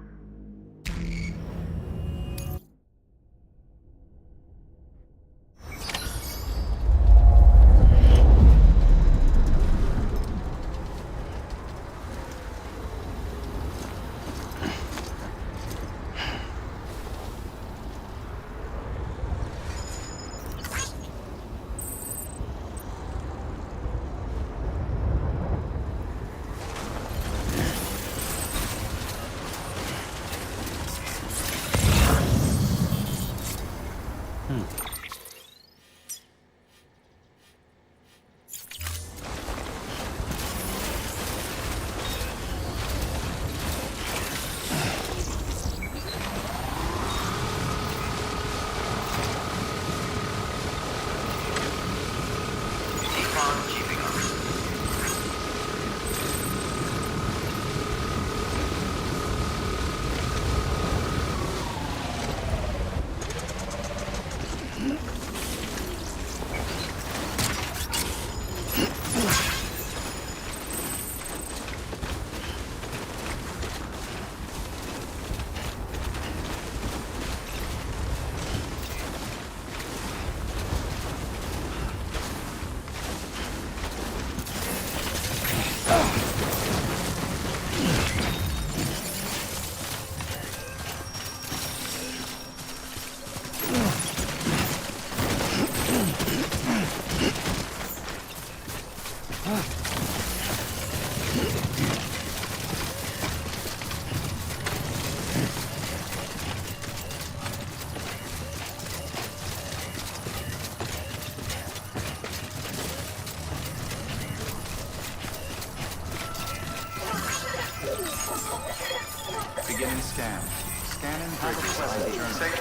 Beginning scan. Scanning bridges ID.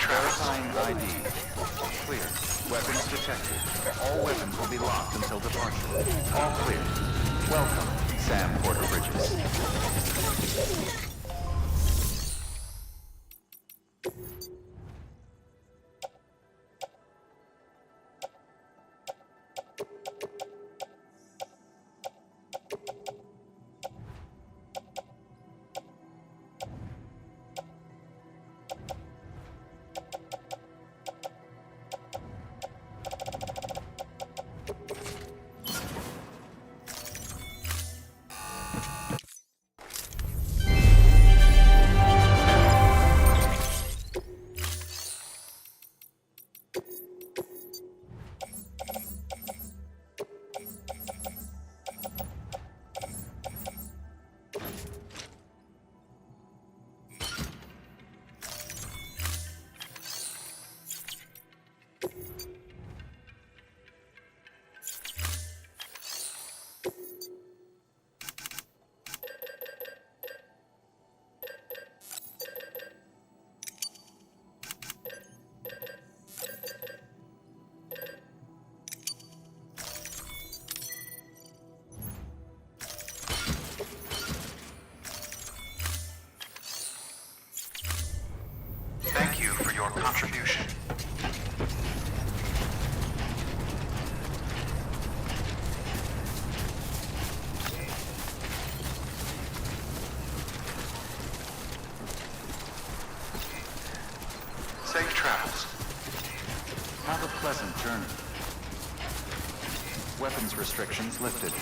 Verifying ID. Clear. Weapons detected. All weapons will be locked until departure. All clear. Welcome, Sam Porter Bridges. Thank you for your contribution. Safe travels. Have a pleasant journey. Weapons restrictions lifted.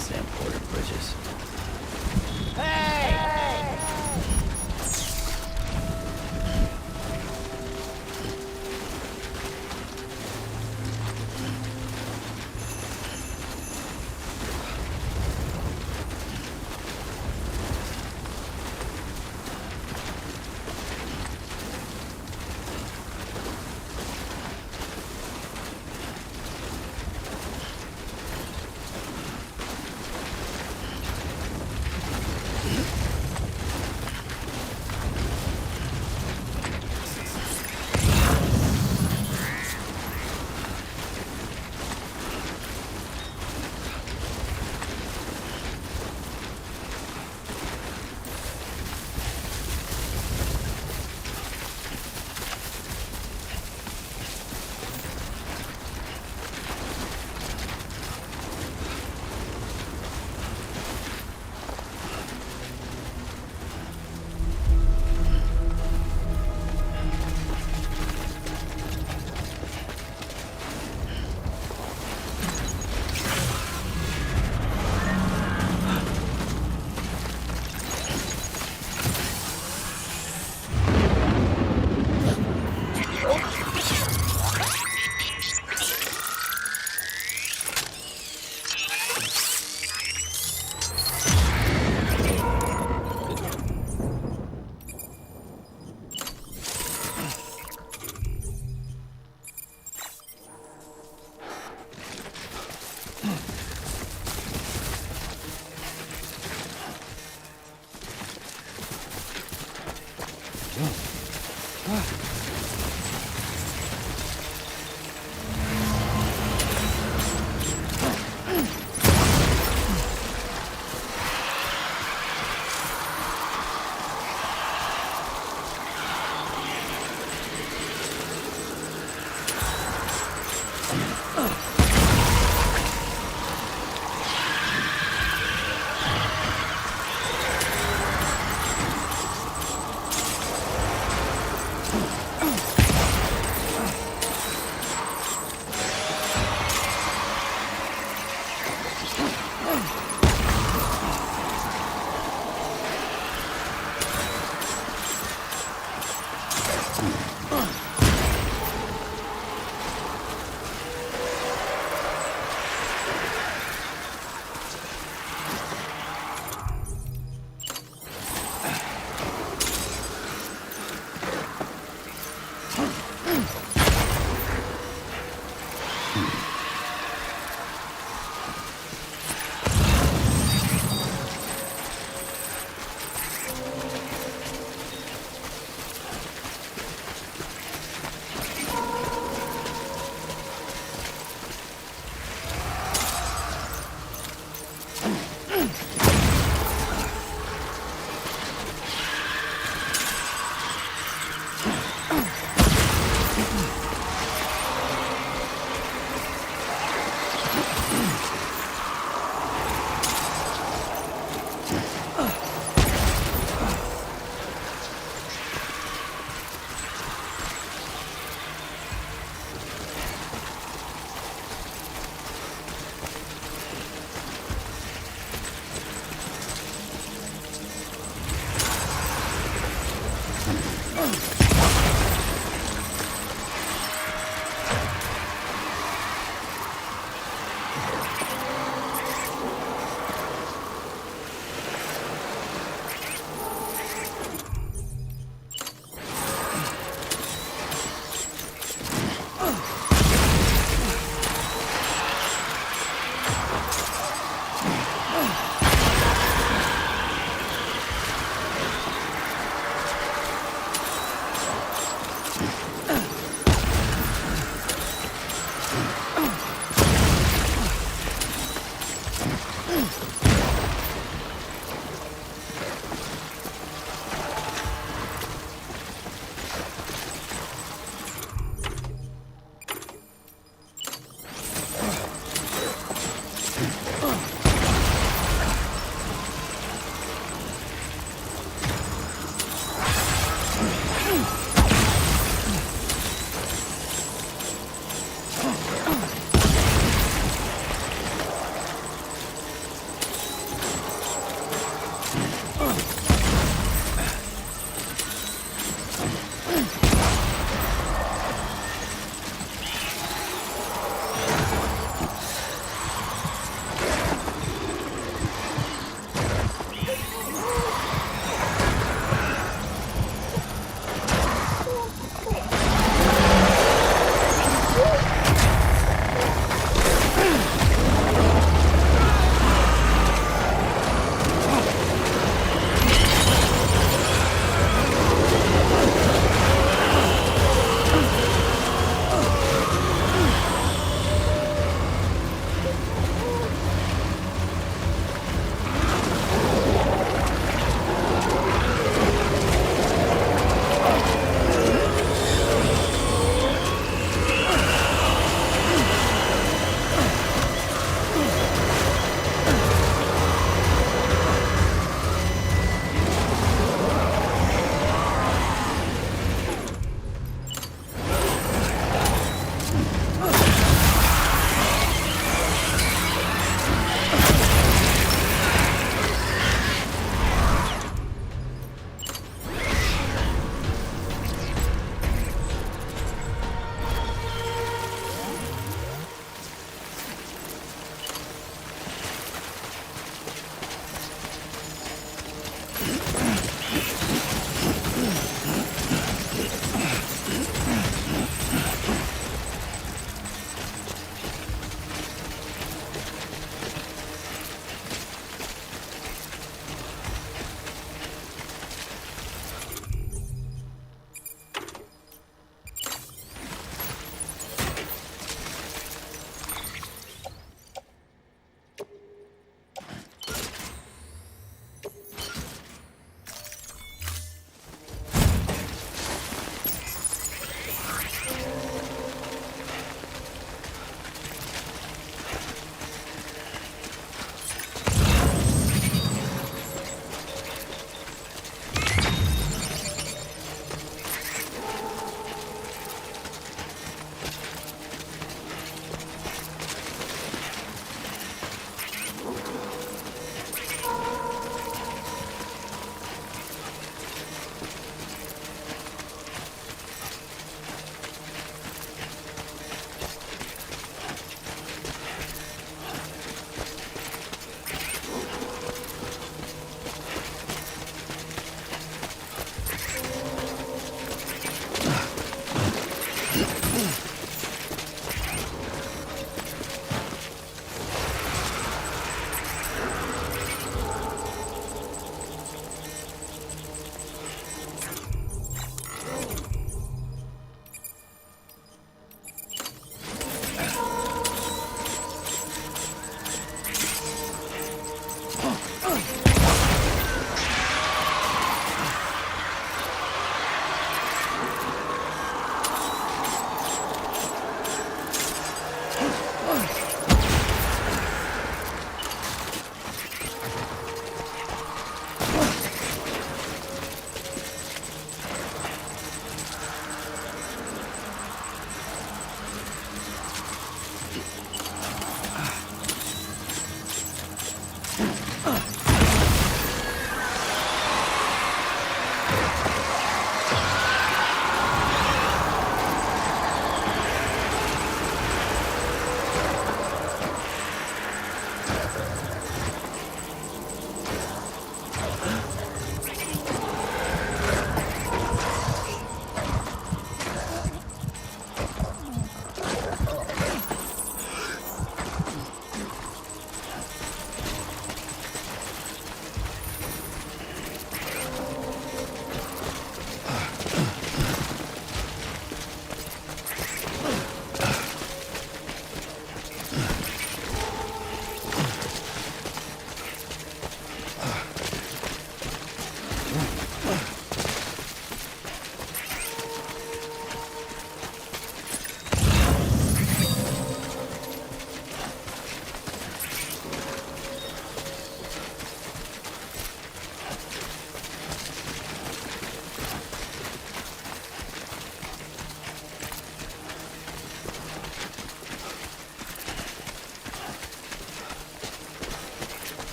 Sam Porter Bridges.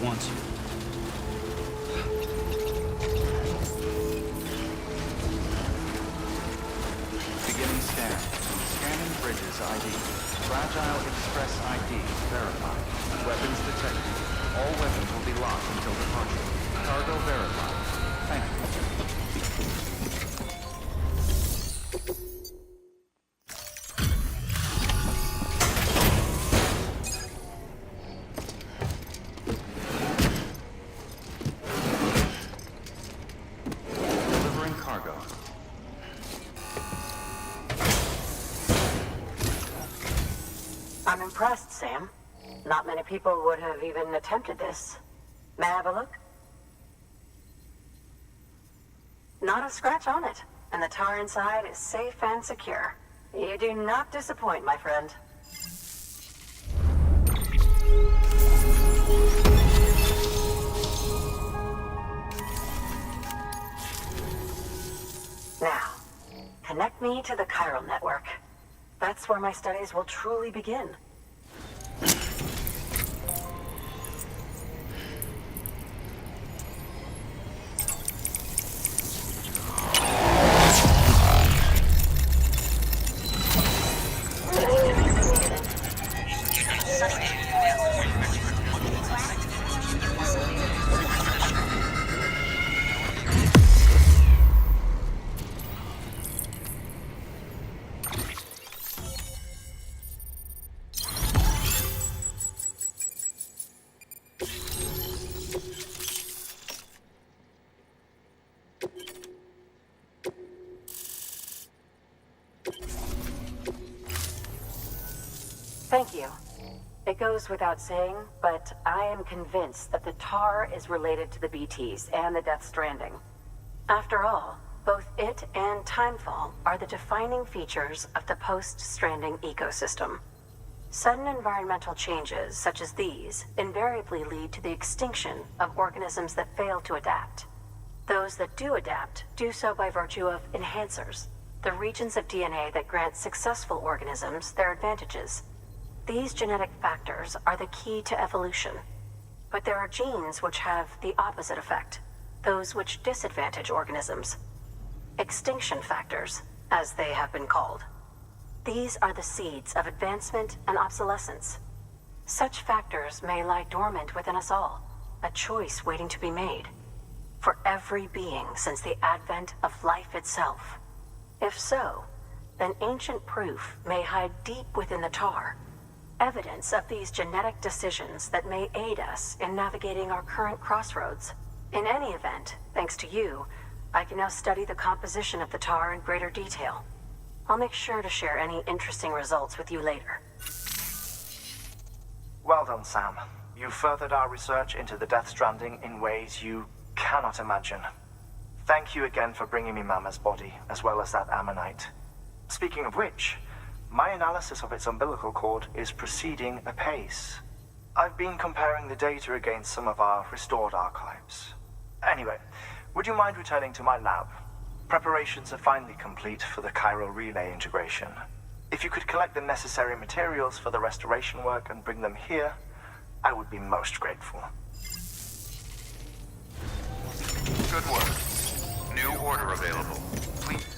wants you. Beginning scan. Scanning bridges ID. Fragile Express ID verified. Weapons detected. All weapons will be locked until departure. Cargo verified. Thank you. Delivering cargo. I'm impressed, Sam. Not many people would have even attempted this. May I have a look? Not a scratch on it, and the tar inside is safe and secure. You do not disappoint, my friend. Now, connect me to the chiral network. That's where my studies will truly begin. Thank you. It goes without saying, but I am convinced that the tar is related to the BTs and the Death Stranding. After all, both it and Timefall are the defining features of the post-Stranding ecosystem. Sudden environmental changes such as these invariably lead to the extinction of organisms that fail to adapt. Those that do adapt do so by virtue of enhancers, the regions of DNA that grant successful organisms their advantages. These genetic factors are the key to evolution. But there are genes which have the opposite effect, those which disadvantage organisms. Extinction factors, as they have been called. These are the seeds of advancement and obsolescence. Such factors may lie dormant within us all, a choice waiting to be made. For every being since the advent of life itself. If so, then ancient proof may hide deep within the tar. Evidence of these genetic decisions that may aid us in navigating our current crossroads. In any event, thanks to you, I can now study the composition of the tar in greater detail. I'll make sure to share any interesting results with you later. Well done, Sam. You furthered our research into the Death Stranding in ways you cannot imagine. Thank you again for bringing me Mama's body, as well as that ammonite. Speaking of which, my analysis of its umbilical cord is proceeding apace. I've been comparing the data against some of our restored archives. Anyway, would you mind returning to my lab? Preparations are finally complete for the chiral relay integration. If you could collect the necessary materials for the restoration work and bring them here, I would be most grateful. Good work. New order available. Please.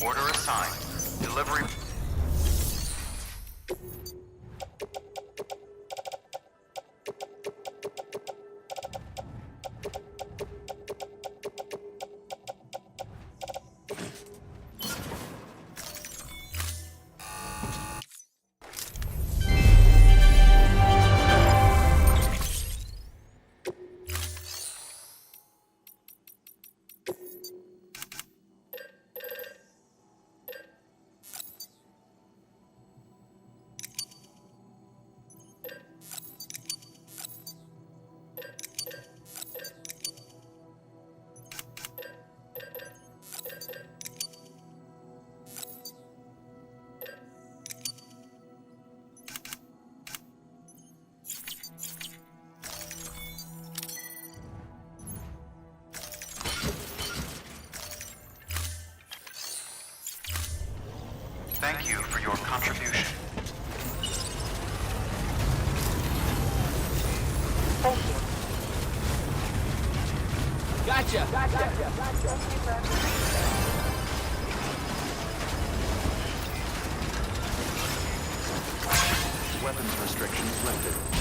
Order assigned. Delivery. Thank you for your contribution. Thank you. Gotcha. Weapons restrictions lifted.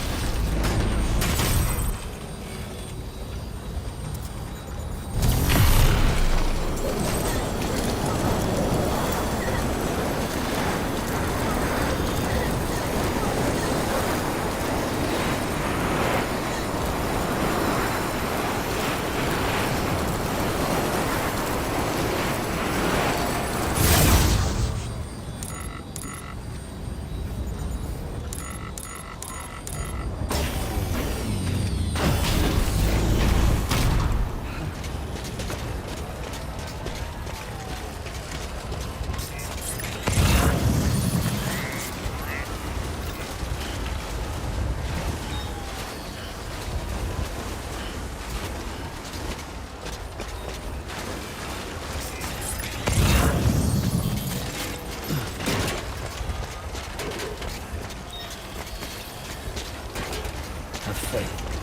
Have faith.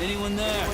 Anyone there?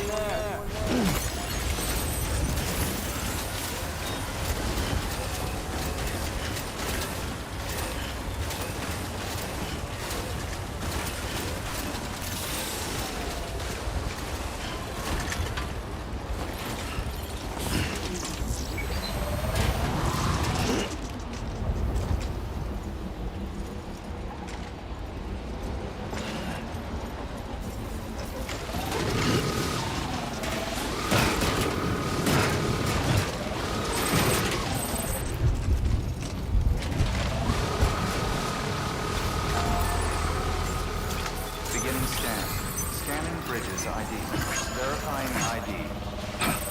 Beginning scan. Scanning bridges ID. Verifying ID.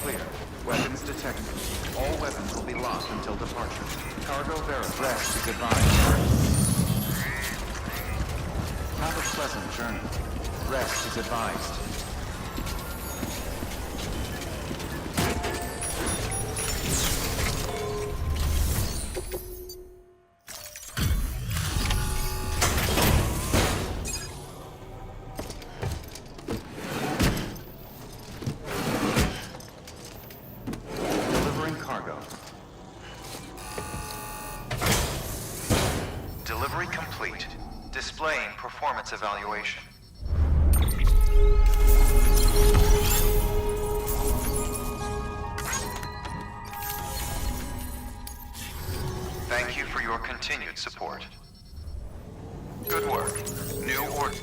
Clear. Weapons detected. All weapons will be locked until departure. Cargo verified. Rest is advised. Have a pleasant journey. Rest is advised. Delivering cargo. Delivery complete. Displaying performance evaluation. Thank you for your continued support. Good work. New order.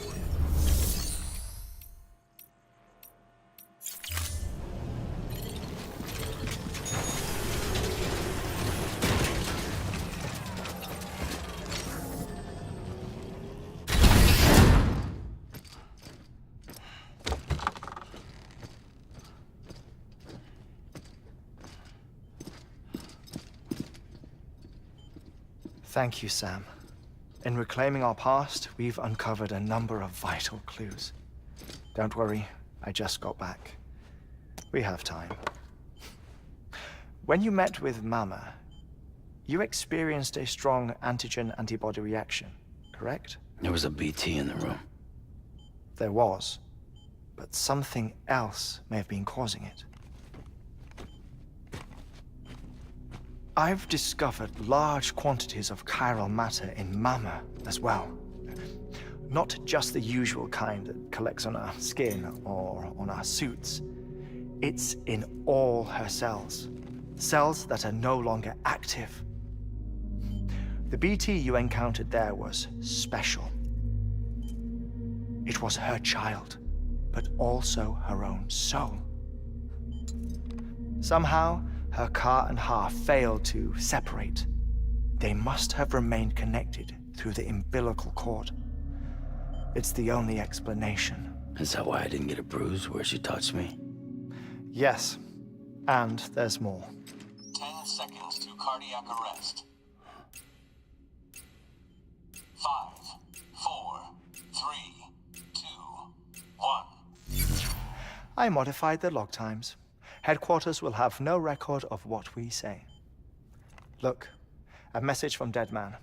Thank you, Sam. In reclaiming our past, we've uncovered a number of vital clues. Don't worry, I just got back. We have time. When you met with Mama, you experienced a strong antigen-antibody reaction, correct? There was a BT in the room. There was, but something else may have been causing it. I've discovered large quantities of chiral matter in Mama as well. Not just the usual kind that collects on our skin or on our suits. It's in all her cells. Cells that are no longer active. The BT you encountered there was special. It was her child, but also her own soul. Somehow, her car and half failed to separate. They must have remained connected through the umbilical cord. It's the only explanation. Is that why I didn't get a bruise where she touched me? Yes, and there's more. 10 seconds to cardiac arrest. 5, 4, 3, 2, 1. I modified the log times. Headquarters will have no record of what we say. Look, a message from Deadman.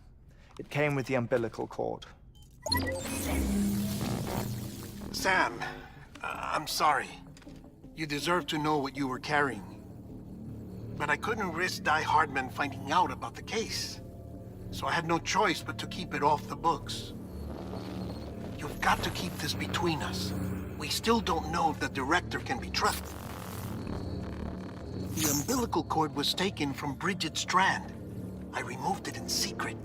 It came with the umbilical cord. Sam, I'm sorry. You deserve to know what you were carrying. But I couldn't risk Die Hardman finding out about the case. So I had no choice but to keep it off the books. You've got to keep this between us. We still don't know if the director can be trusted. The umbilical cord was taken from Bridget Strand. I removed it in secret.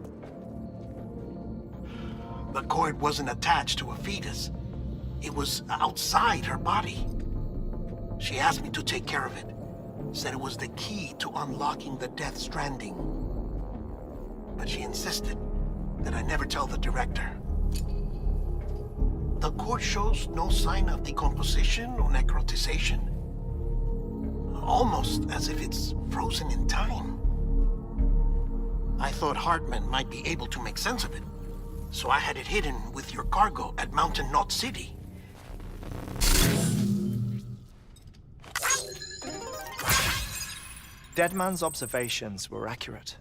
The cord wasn't attached to a fetus. It was outside her body. She asked me to take care of it. Said it was the key to unlocking the Death Stranding. But she insisted that I never tell the director. The cord shows no sign of decomposition or necrotization. Almost as if it's frozen in time. I thought Hartman might be able to make sense of it, so I had it hidden with your cargo at Mountain Knot City. Deadman's observations were accurate.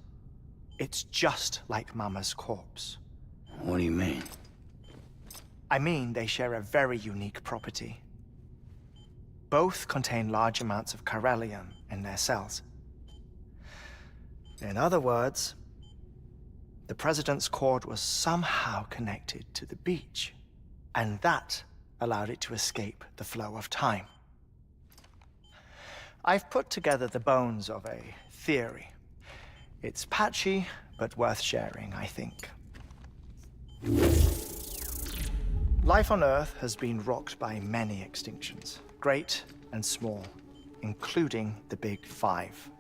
It's just like Mama's corpse. What do you mean? I mean, they share a very unique property. both contain large amounts of chiralium in their cells. In other words, the president's cord was somehow connected to the beach, and that allowed it to escape the flow of time. I've put together the bones of a theory. It's patchy, but worth sharing, I think. Life on Earth has been rocked by many extinctions, great and small, including the Big Five.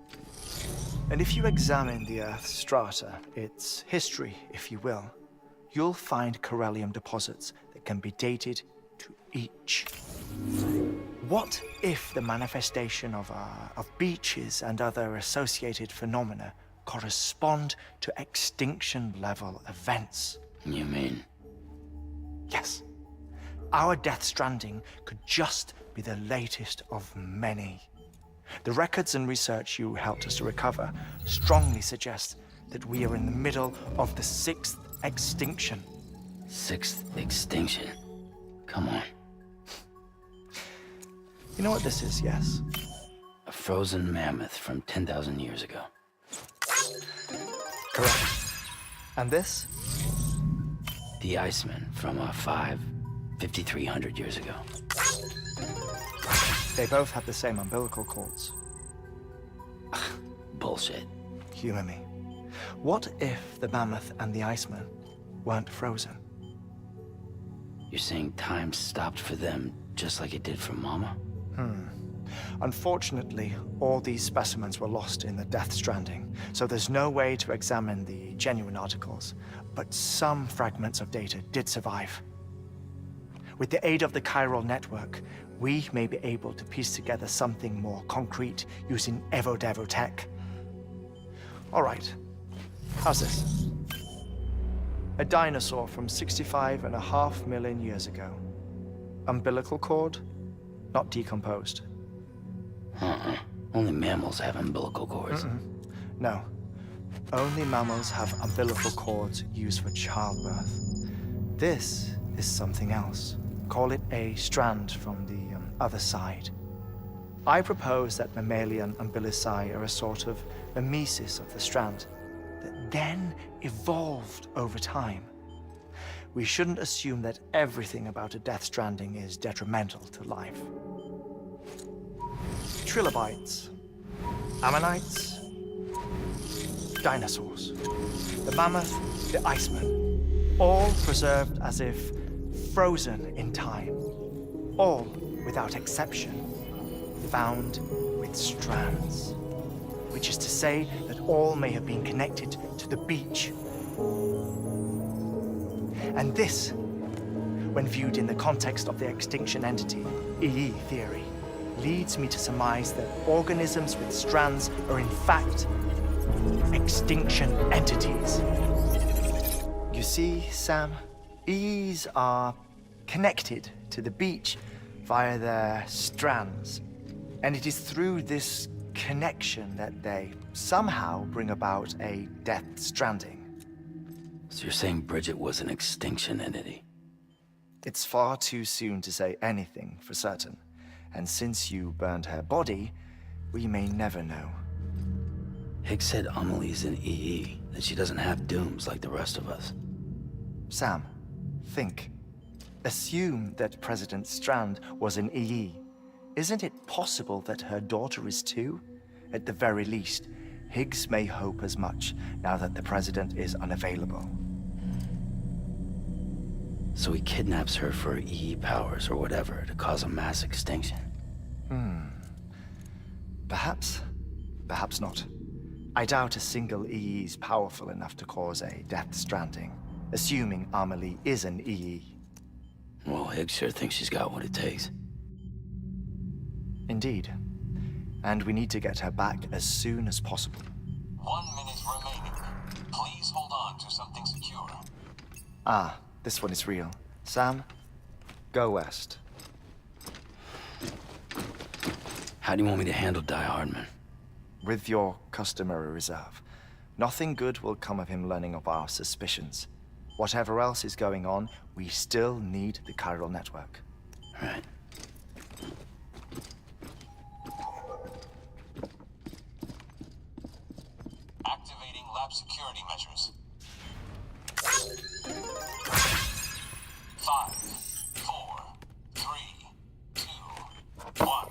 And if you examine the Earth's strata, its history, if you will, you'll find chiralium deposits that can be dated to each. What if the manifestation of beaches and other associated phenomena correspond to extinction-level events? You mean? Yes. Our Death Stranding could just be the latest of many. The records and research you helped us to recover strongly suggest that we are in the middle of the 6th extinction. 6th extinction? Come on. You know what this is, yes? A frozen mammoth from 10,000 years ago. Correct. And this? The Iceman from 5,300 years ago. They both have the same umbilical cords. Bullshit. Humor me. What if the mammoth and the Iceman weren't frozen? You're saying time stopped for them just like it did for Mama? Unfortunately, all these specimens were lost in the Death Stranding, so there's no way to examine the genuine articles, but some fragments of data did survive. With the aid of the chiral network, we may be able to piece together something more concrete using Evo-Devo tech. All right, how's this? A dinosaur from 65.5 million years ago. Umbilical cord, not decomposed. Only mammals have umbilical cords. No. Only mammals have umbilical cords used for childbirth. This is something else. Call it a strand from the other side. I propose that mammalian umbilici are a sort of mimesis of the strand that then evolved over time. We shouldn't assume that everything about a Death Stranding is detrimental to life. Trilobites, ammonites, dinosaurs, the mammoth, the Iceman, all preserved as if frozen in time, all, without exception, found with strands, which is to say that all may have been connected to the beach. And this, when viewed in the context of the extinction entity, EE theory, leads me to surmise that organisms with strands are in fact extinction entities. You see, Sam, EEs are connected to the beach via their strands. And it is through this connection that they somehow bring about a Death Stranding. So you're saying Bridget was an extinction entity? It's far too soon to say anything for certain. And since you burned her body, we may never know. Higgs said Amelie's an EE, that she doesn't have dooms like the rest of us. Sam, think. Assume that President Strand was an EE. Isn't it possible that her daughter is too? At the very least, Higgs may hope as much now that the president is unavailable. So he kidnaps her for EE powers or whatever to cause a mass extinction. Perhaps. Perhaps not. I doubt a single EE is powerful enough to cause a Death Stranding, assuming Amelie is an EE. Well, Higgs sure thinks she's got what it takes. Indeed. And we need to get her back as soon as possible. 1 minute remaining. Please hold on to something secure. Ah, this one is real. Sam, go west. How do you want me to handle Die Hardman? With your customary reserve. Nothing good will come of him learning of our suspicions. Whatever else is going on, we still need the chiral network. Right. Initiating lab security measures. 5, 4, 3, 2, 1.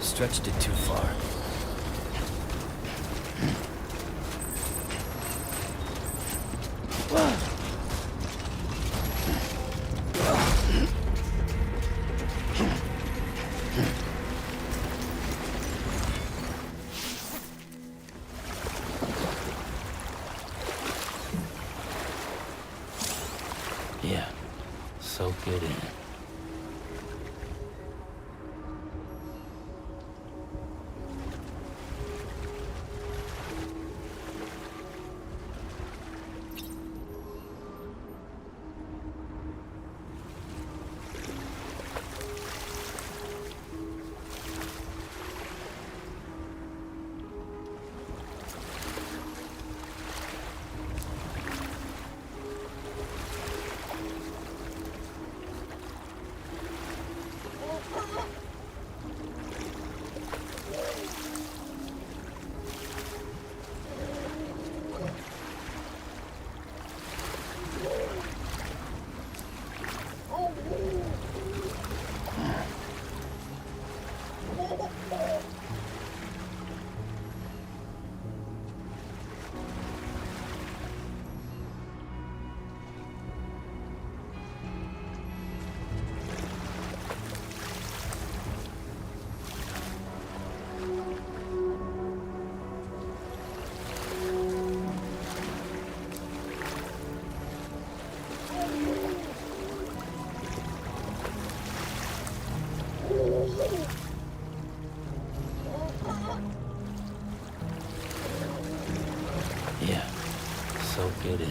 Stretched it too far. Yeah, soak it in. Yeah, soak it in.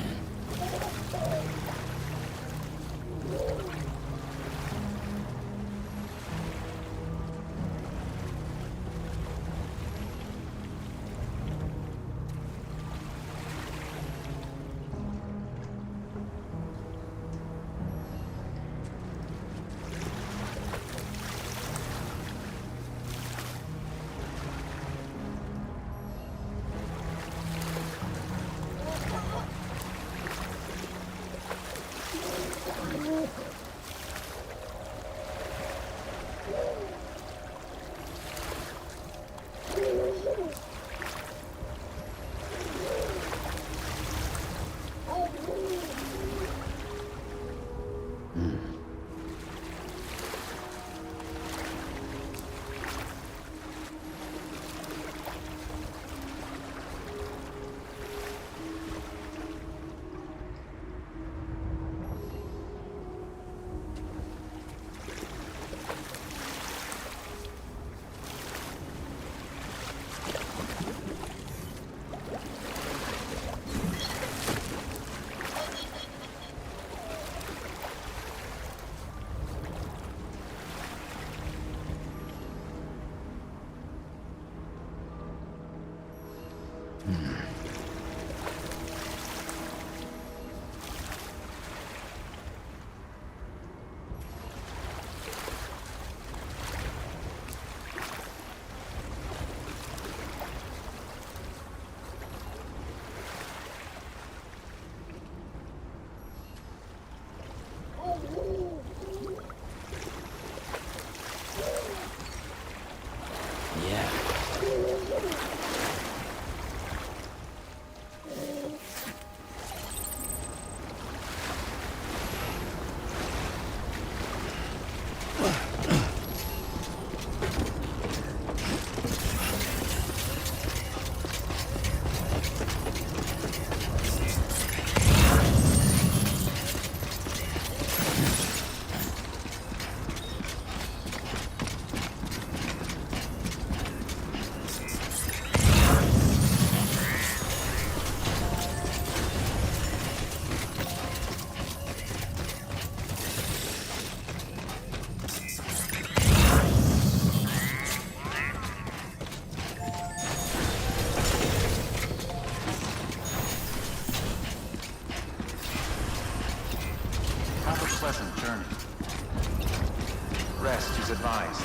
Rest is advised.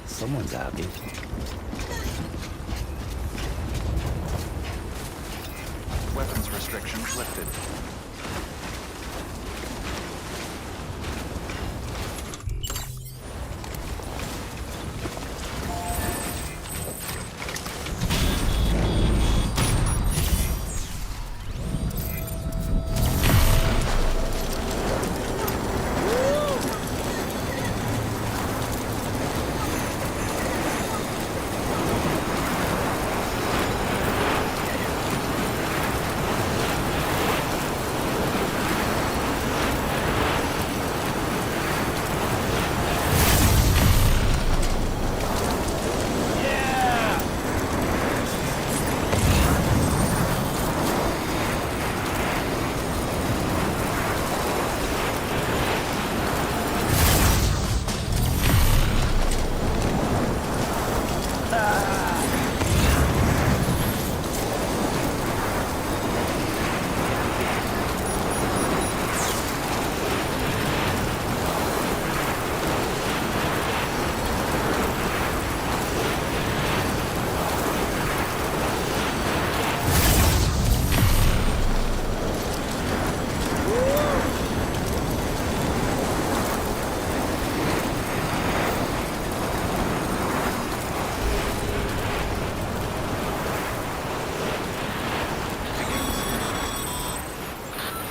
Someone's happy. Weapons restrictions lifted.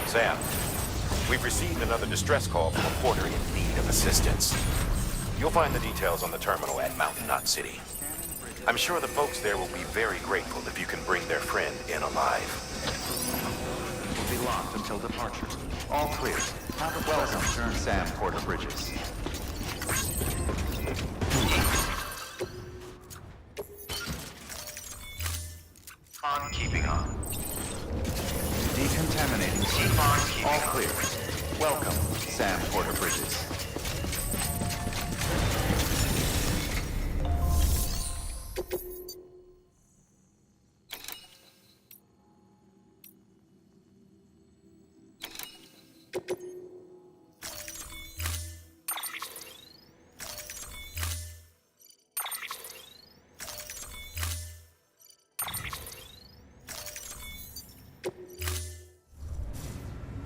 Sam, we've received another distress call from a porter in need of assistance. You'll find the details on the terminal at Mountain Knot City. I'm sure the folks there will be very grateful if you can bring their friend in alive. Will be locked until departure. All clear. Have a pleasant turn, Sam Porter Bridges. On keeping on. Decontaminating. Keep on keeping All on. clear. Welcome, Sam Porter Bridges.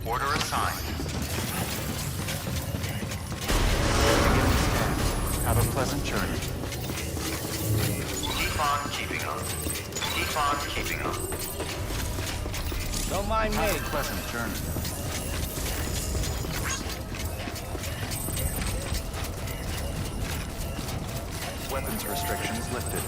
Order assigned. Have a pleasant journey. Keep on keeping on. Keep on keeping on. Don't mind Have me. a pleasant journey. Weapons restrictions lifted.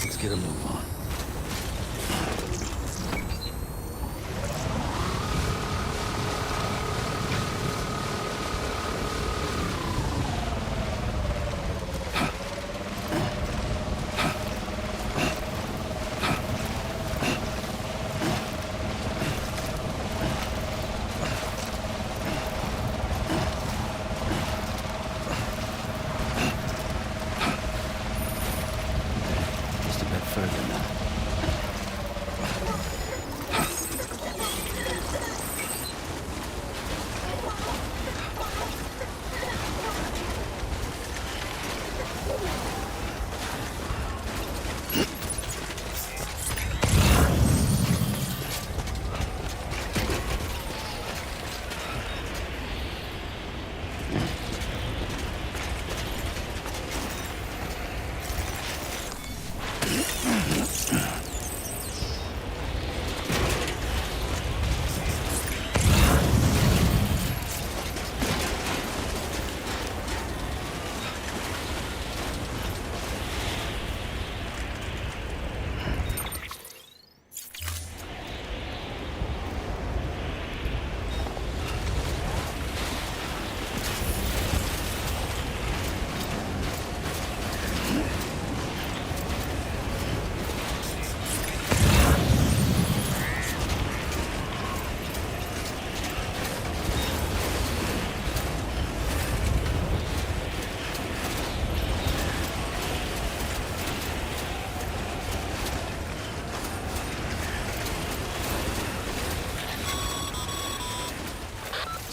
Let's get a move on. Just a bit further now.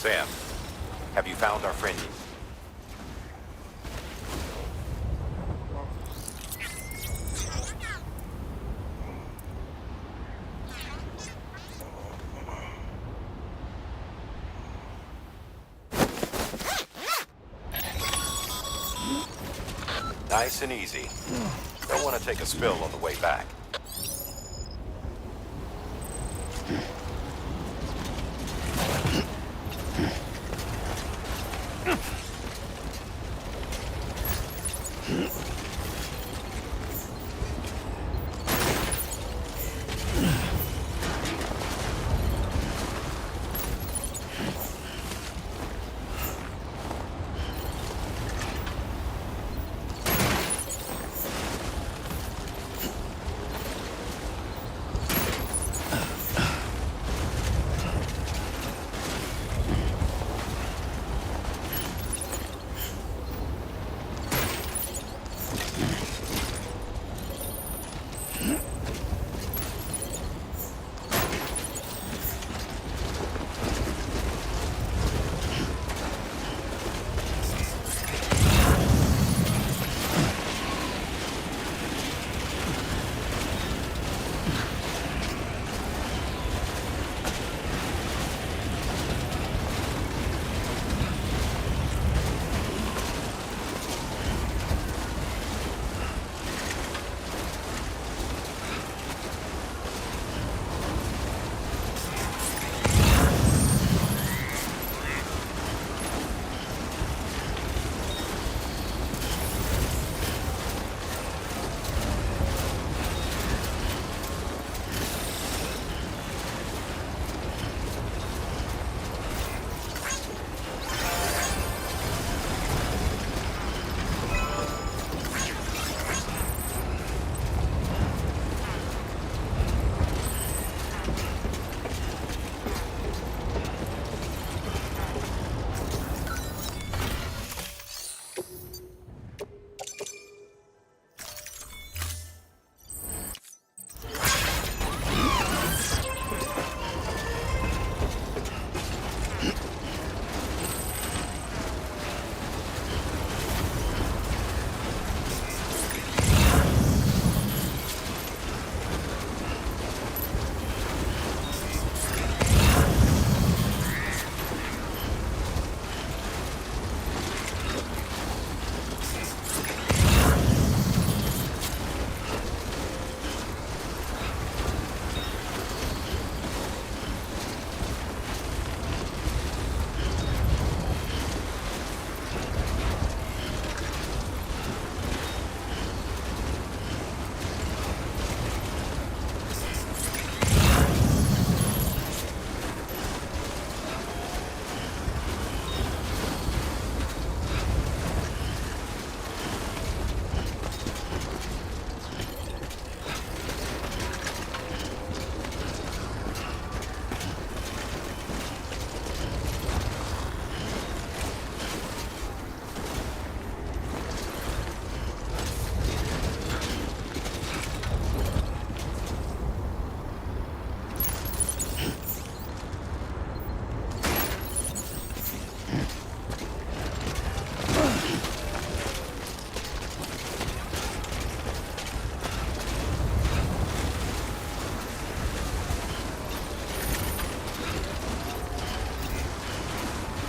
Sam, have you found our friend? Nice and easy. Don't want to take a spill on the way back.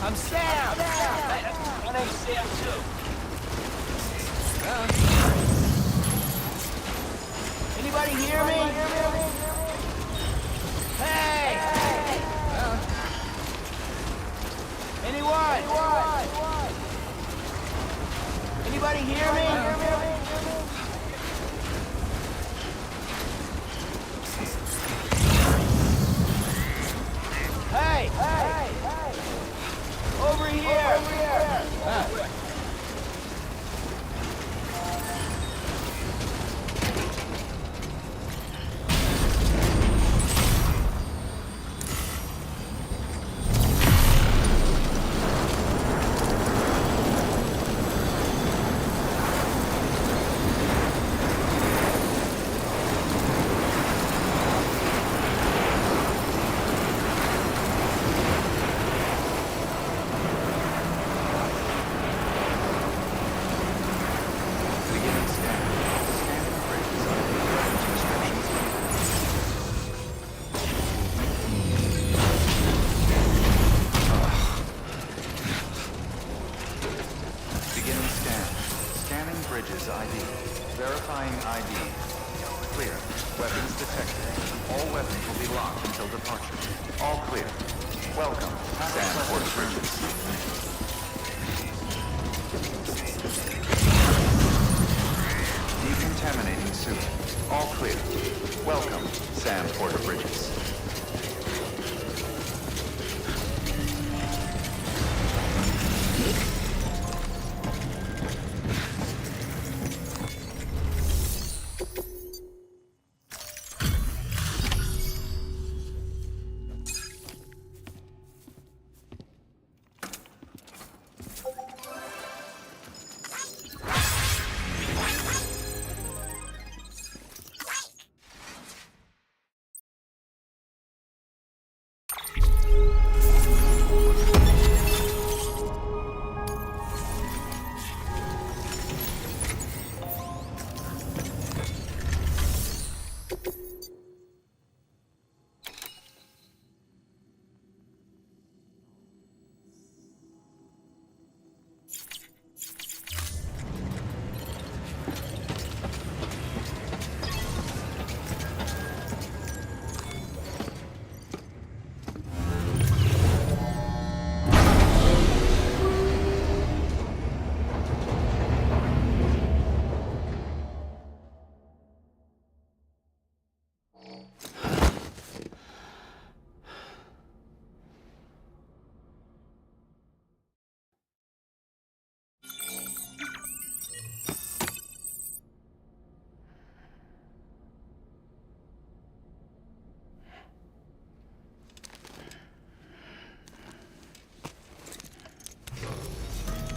I'm Sam! My name's Sam, too. Anybody hear me? Hey! Anyone? Anybody hear me? Hey! Over here! Bridges ID. Verifying ID. Clear. Weapons detected. All weapons will be locked until departure. All clear. Welcome, Stanford Bridges. Decontaminating suit. All clear. Welcome, Sam Porter Bridges.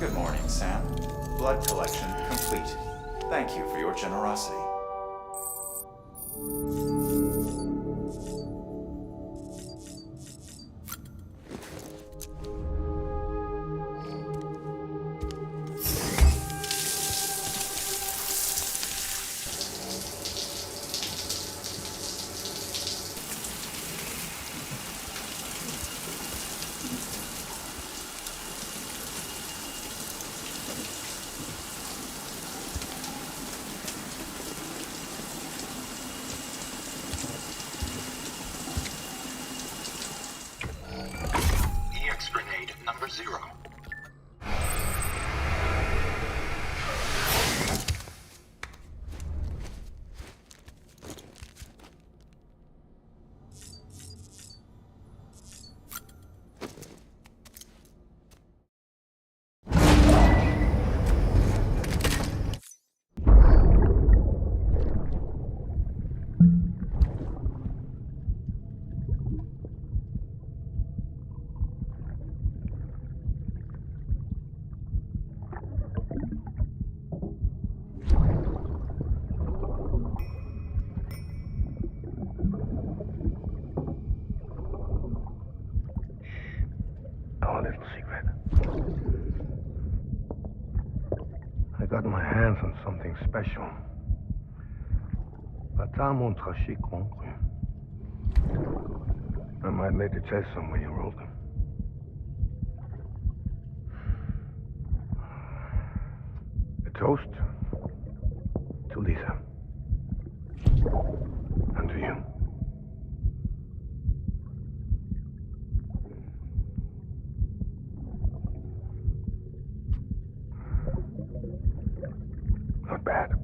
Good morning, Sam. Blood collection complete. Thank you for your generosity. Grenade number 0. I got my hands on something special. Bata mon traché concru. I might later test them when you roll them. A toast to Lisa. And to you. Not bad.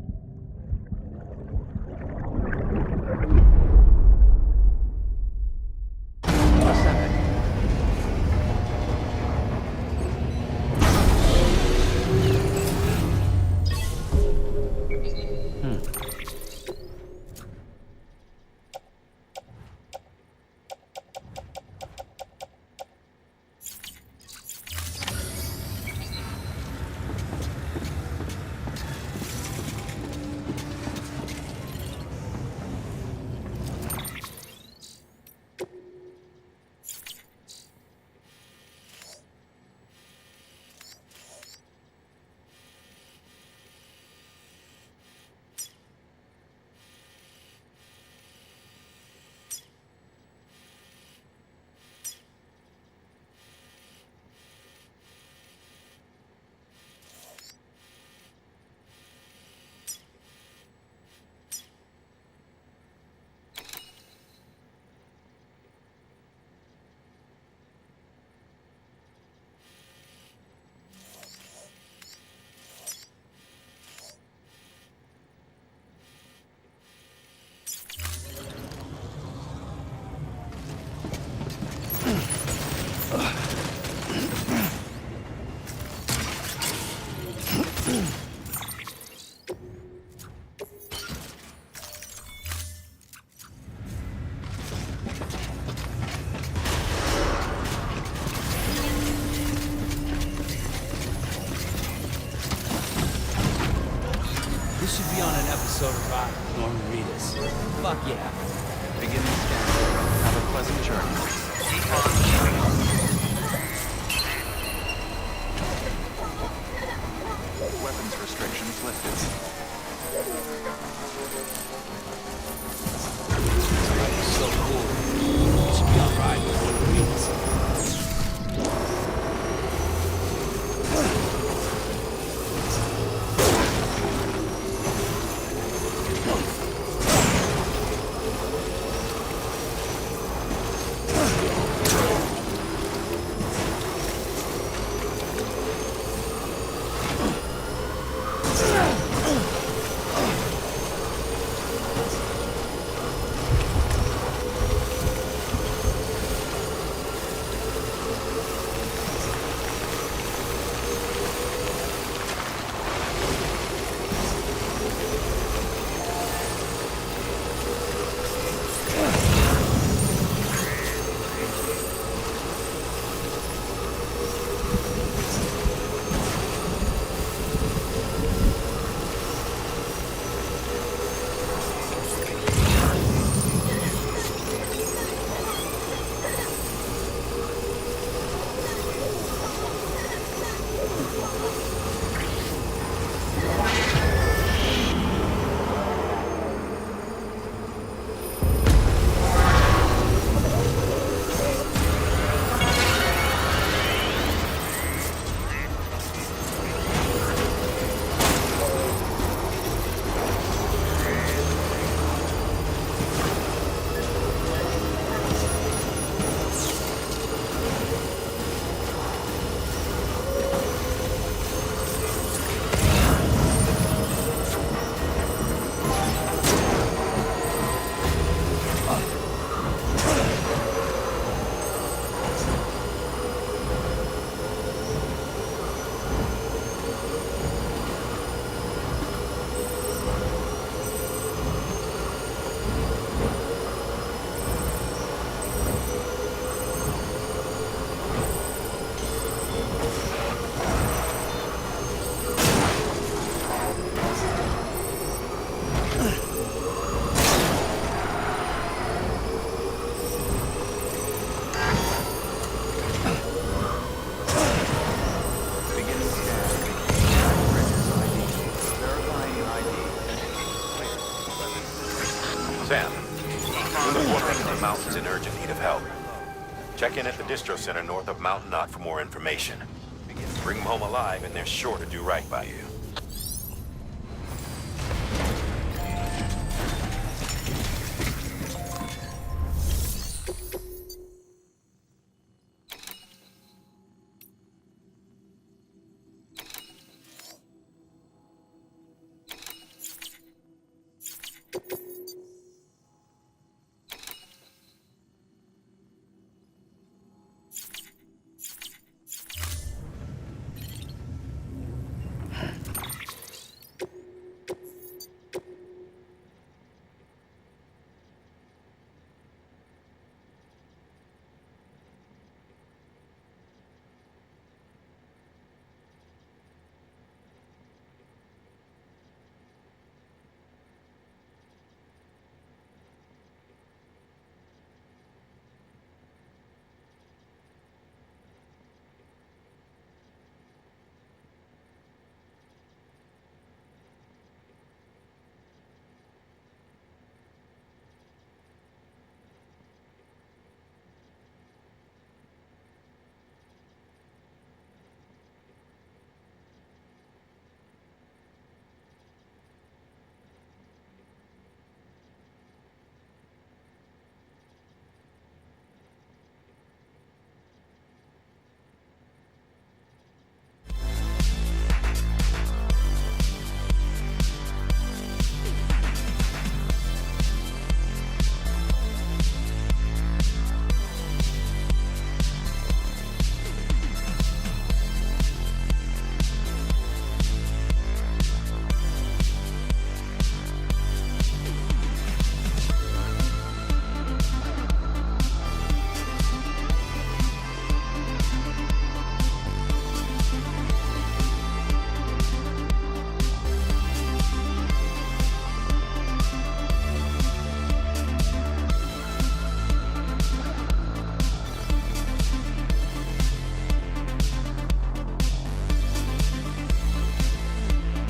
This should be on an episode of Norman Reedus. Fuck yeah. Beginning scan. Have a pleasant journey. Keep on keeping on. Weapons restrictions lifted. So cool. This should be on Norman Reedus. Check in at the distro center north of Mountain Knot for more information. Bring them home alive and they're sure to do right by you.